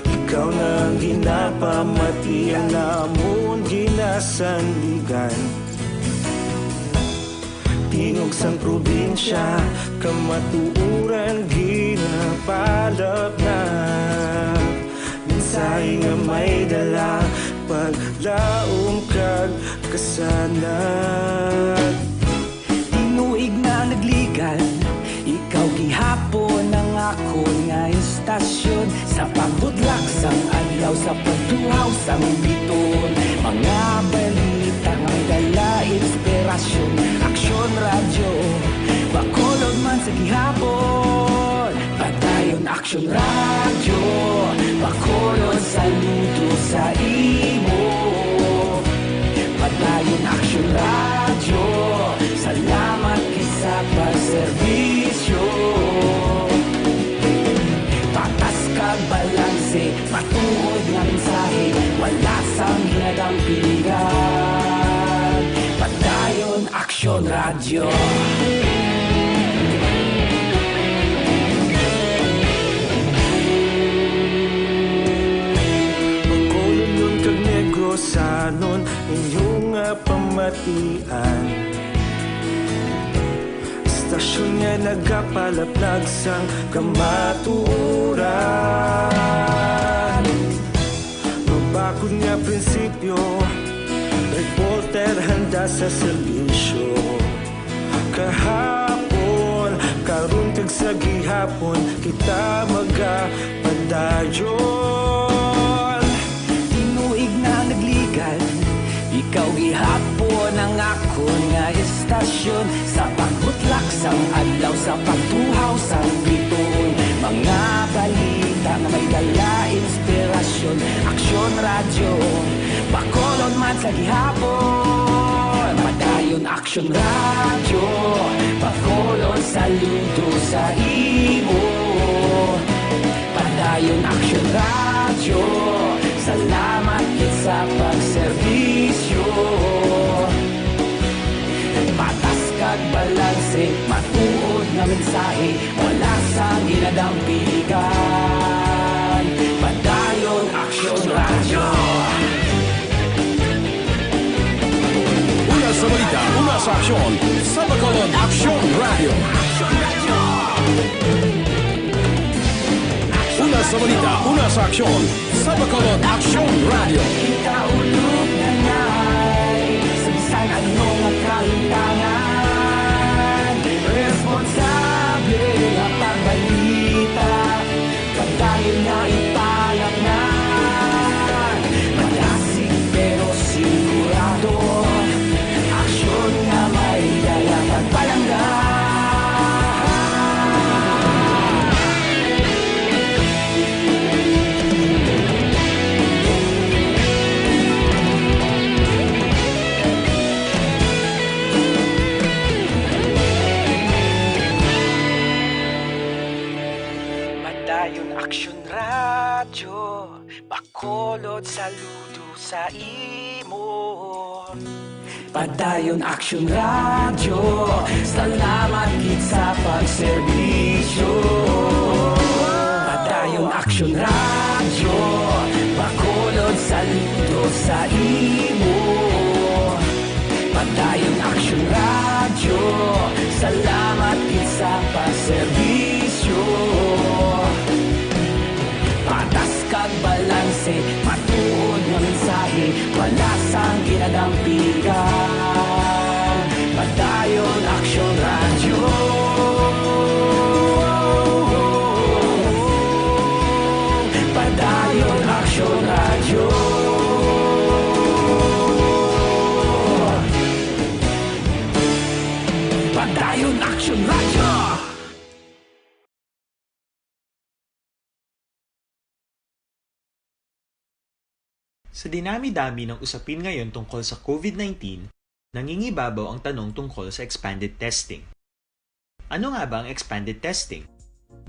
ikaw nang ginapamati ang namon ginasandigan. Tingog sang probinsya, kamatuuran ginapalap na minsay nga may dala paglaom kag kasanag. Tinuig na nagligan, ikaw gihapon ang ako nga istasyon. Sa pagbudlak sang adlaw, sa pagtuhaw sang biton. Mga balita nga dala inspirasyon. Aksyon radyo, bakolod man sa gihapon. Padayon aksyon radyo, bakolod saludo sa imo. Padayon aksyon radyo, salamat kisa pagserbisyo. Patas kag balanse, matuod nga mensahe, wala sang hinadang piligan. Padayon aksyon radyo. Magkolon kag negosanon, inyong pamatian. Stasyon nga nagapalaplag sang kamatuuran. Mabakod nga prinsipyo, reporter handa sa serbisyo. Kahapon, karon kag sa gihapon, kita magapadayon. Tinuig na nagligan, ikaw gihapon ang ako nga istasyon. Sa pagbutlak sang adlaw, sa pagtuhaw sang biton. Mga balita nga may dala inspirasyon. Aksyon radyo, bakolon man sa gihapon. Padayon aksyon radyo, bakolon saludo sa imo. Padayon aksyon radyo, salamat kit sa pagserbisyo. Patas kag balanse, matuod nga mensahe, wala sang ginadampigan. Padayon aksyon radyo. Una sa balita, una sa aksyon, sa Bacolod Aksyon Radio. Una sa balita, una sa aksyon, sa Bacolod Aksyon Radio. Kita ulog na ngay, sabisan anong ang kahintangan. Responsable nga pagbalita, pagdayon na ipalaknan. Malasig pero sigurado, aksyon nga may dala pagpalanggan. Padayon aksyon radyo, bakolod saludo sa imo. Padayon aksyon radyo, salamat kit sa pagserbisyo. Padayon aksyon radyo, bakolod saludo sa imo. Padayon aksyon radyo, salamat kit sa pagserbisyo. Patas kag balanse, matuod nga mensahe, wala sang ginadampigan. Padayon aksyon radyo. Padayon aksyon radyo. Padayon aksyon radyo. Sa dinami-dami ng usapin ngayon tungkol sa COVID-19, nangingibabaw ang tanong tungkol sa expanded testing. Ano nga ba ang expanded testing?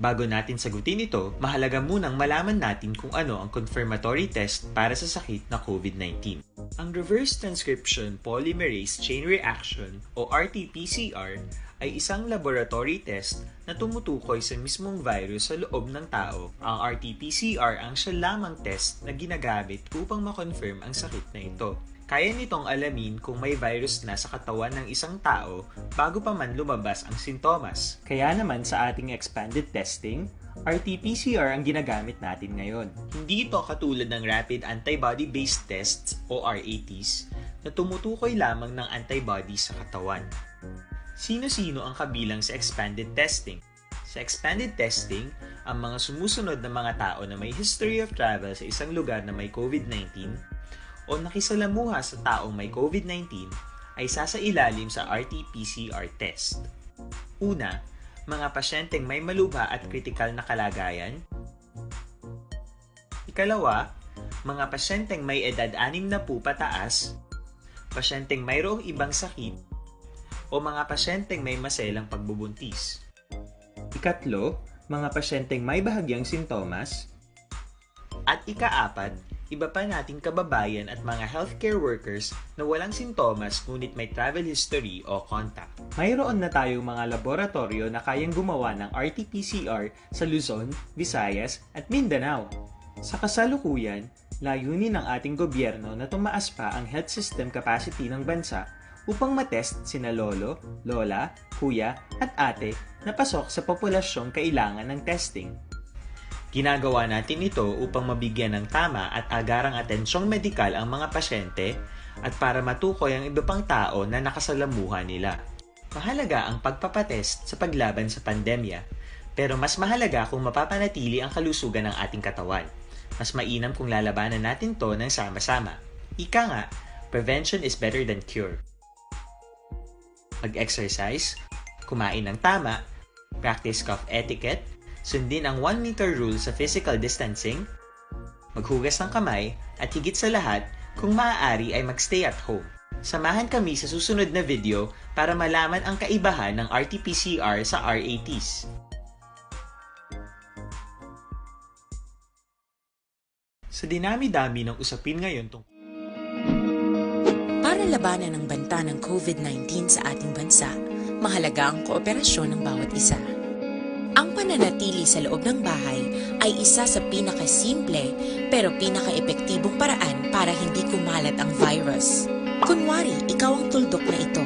Bago natin sagutin ito, mahalaga munang malaman natin kung ano ang confirmatory test para sa sakit na COVID-19. Ang reverse transcription polymerase chain reaction o RT-PCR ay isang laboratory test na tumutukoy sa mismong virus sa loob ng tao. Ang RT-PCR ang siya lamang test na ginagamit upang makonfirm ang sakit na ito. Kaya nitong alamin kung may virus na sa katawan ng isang tao bago pa man lumabas ang sintomas. Kaya naman sa ating expanded testing, RT-PCR ang ginagamit natin ngayon. Hindi ito katulad ng rapid antibody-based tests o RATs na tumutukoy lamang ng antibodies sa katawan. Sino-sino ang kabilang sa expanded testing? Sa expanded testing, ang mga sumusunod na mga tao na may history of travel sa isang lugar na may COVID-19 o nakisalamuha sa taong may COVID-19 ay sasailalim sa RT-PCR test. Una, mga pasyenteng may malubha at kritikal na kalagayan. Ikalawa, mga pasyenteng may edad 60 pataas, pasyenteng mayroong ibang sakit, o mga pasyenteng may maselang pagbubuntis. Ikatlo, mga pasyenteng may bahagyang sintomas. At ikaapat, iba pa nating kababayan at mga healthcare workers na walang sintomas ngunit may travel history o contact. Mayroon na tayong mga laboratorio na kayang gumawa ng RT-PCR sa Luzon, Visayas at Mindanao. Sa kasalukuyan, layunin ng ating gobyerno na tumaas pa ang health system capacity ng bansa upang matest sina lolo, lola, kuya at ate na pasok sa populasyong kailangan ng testing. Ginagawa natin ito upang mabigyan ng tama at agarang atensyong medikal ang mga pasyente at para matukoy ang iba pang tao na nakasalamuha nila. Mahalaga ang pagpapatest sa paglaban sa pandemya, pero mas mahalaga kung mapapanatili ang kalusugan ng ating katawan. Mas mainam kung lalabanan natin to ng sama-sama. Ika nga, prevention is better than cure. Mag-exercise, kumain ng tama, practice cough etiquette, sundin ang 1 meter rule sa physical distancing, maghugas ng kamay, at higit sa lahat, kung maaari ay magstay at home. Samahan kami sa susunod na video para malaman ang kaibahan ng RT-PCR sa RATs. Sa dinami-dami ng usapin ngayon Para labanan ang banta ng COVID-19 sa ating bansa, mahalaga ang kooperasyon ng bawat isa. Ang pananatili sa loob ng bahay ay isa sa pinakasimple pero pinaka-epektibong paraan para hindi kumalat ang virus. Kunwari, ikaw ang tuldok na ito.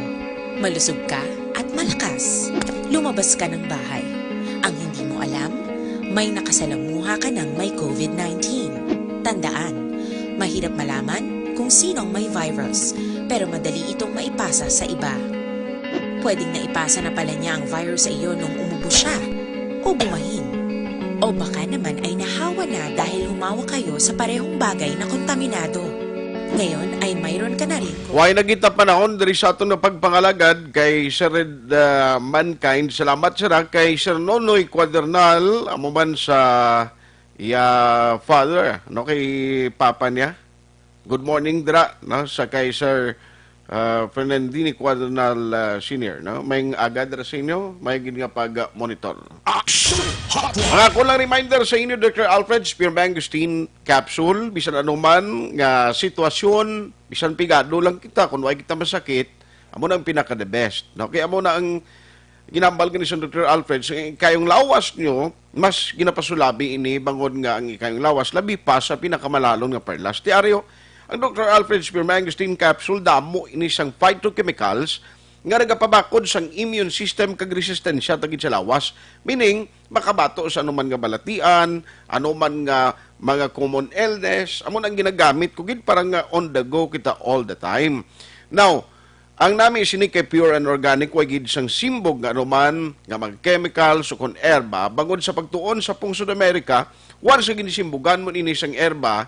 Malusog ka at malakas. Lumabas ka ng bahay. Ang hindi mo alam, may nakasalamuha ka ng may COVID-19. Tandaan, mahirap malaman kung sino ang may virus, pero madali itong maipasa sa iba. Pwedeng naipasa na pala niya ang virus sa iyo nung umubo siya, o bumahin. O baka naman ay nahawa na dahil humawa kayo sa parehong bagay na kontaminado. Ngayon ay mayroon ka na rin. Huwag nagita panahon dari sa itong napagpangalagad kay Sir Mankind. Salamat sira kay Sir Nonoy Quadernal, amuman sa father, no, kay papa niya. Good morning, dra, no, sa kay Sir Fernandini Quadernal Senior, no. May agad ra sa inyo, may nga pag-monitor. Ang ako lang reminder sa inyo, Dr. Alfred Spear Mangosteen Capsule, bisan anuman nga sitwasyon, bisan pigado lang kita, kung wala kita masakit, amo na ang pinaka-the best. No? Kaya amo na ang ginambal ni Dr. Alfred, so, kayong lawas nyo, mas ginapasulabi ini bangod nga ang kayong lawas, labi pa sa pinakamalalong nga perlas. Tiaryo, ang Dr. Alfred Spear Mangosteen Capsule, damo ini sang phytochemicals, nga nagapabakod sang immune system kag resistensya tagid sa lawas, meaning makabato sa anuman nga balatian, anuman nga mga common illness, amo nang ginagamit kugid parang nga on the go kita all the time. Now, ang nami sini kay pure and organic wagid sang simbog nga anuman nga mga chemicals o kon erba bangod sa pagtuon sa pung South America, once sa ginisimbugan mo ini sang erba,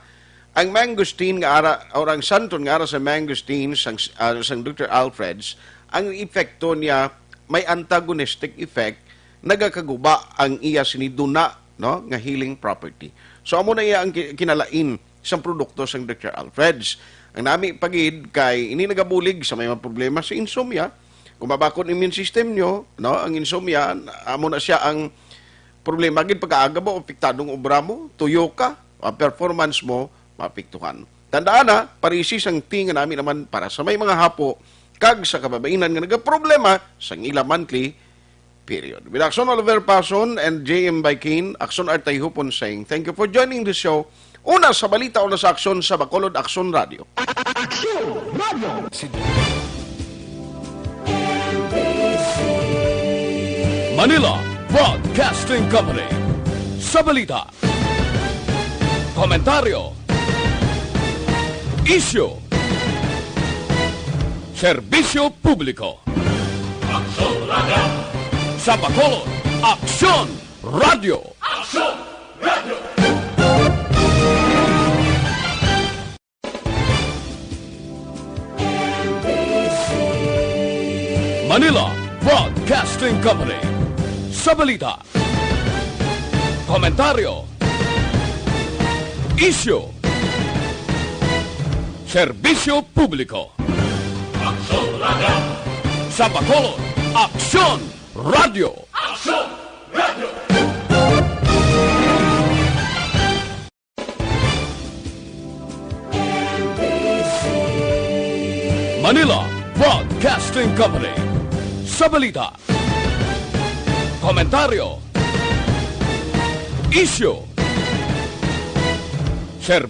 ang mangosteen nga ara or ang santon nga ara sa mangosteen sang Dr. Alfred's, ang epekto niya may antagonistic effect, nagakaguba ang iya siniduna, no, nga healing property. So amo na iya ang kinalain sa produkto sang Dr. Alfred's. Ang nami pagid kay ini nagabulig sa may mga problema sa insomnia. Kung mabakod ang immune system nyo, no, ang insomnia, amo na siya ang problema gid pagkaaga mo, apektadong obra mo, tuyo ka, performance mo mapiktuhan. Tandaan na, parisis ang tinga namin naman para sa may mga hapo kag sa kababainan nga nagaproblema sa ila monthly period. With Axon Oliver Pason and J.M. Baikin, Axon Artay Hupon saying, thank you for joining the show. Una sa balita o sa Axon sa Bacolod Axon Radio. Axon Radio! Manila Broadcasting Company. Sa balita, komentaryo, issue, Serbisyo Publiko. Sa Bacolod, Aksyon Radio. Manila Broadcasting Company. Sa balita, komentaryo, isyu, serbisyo publiko. Sa Bacolod, Aksyon Radio. Manila Broadcasting Company. Sa balita, komentaryo, isyu,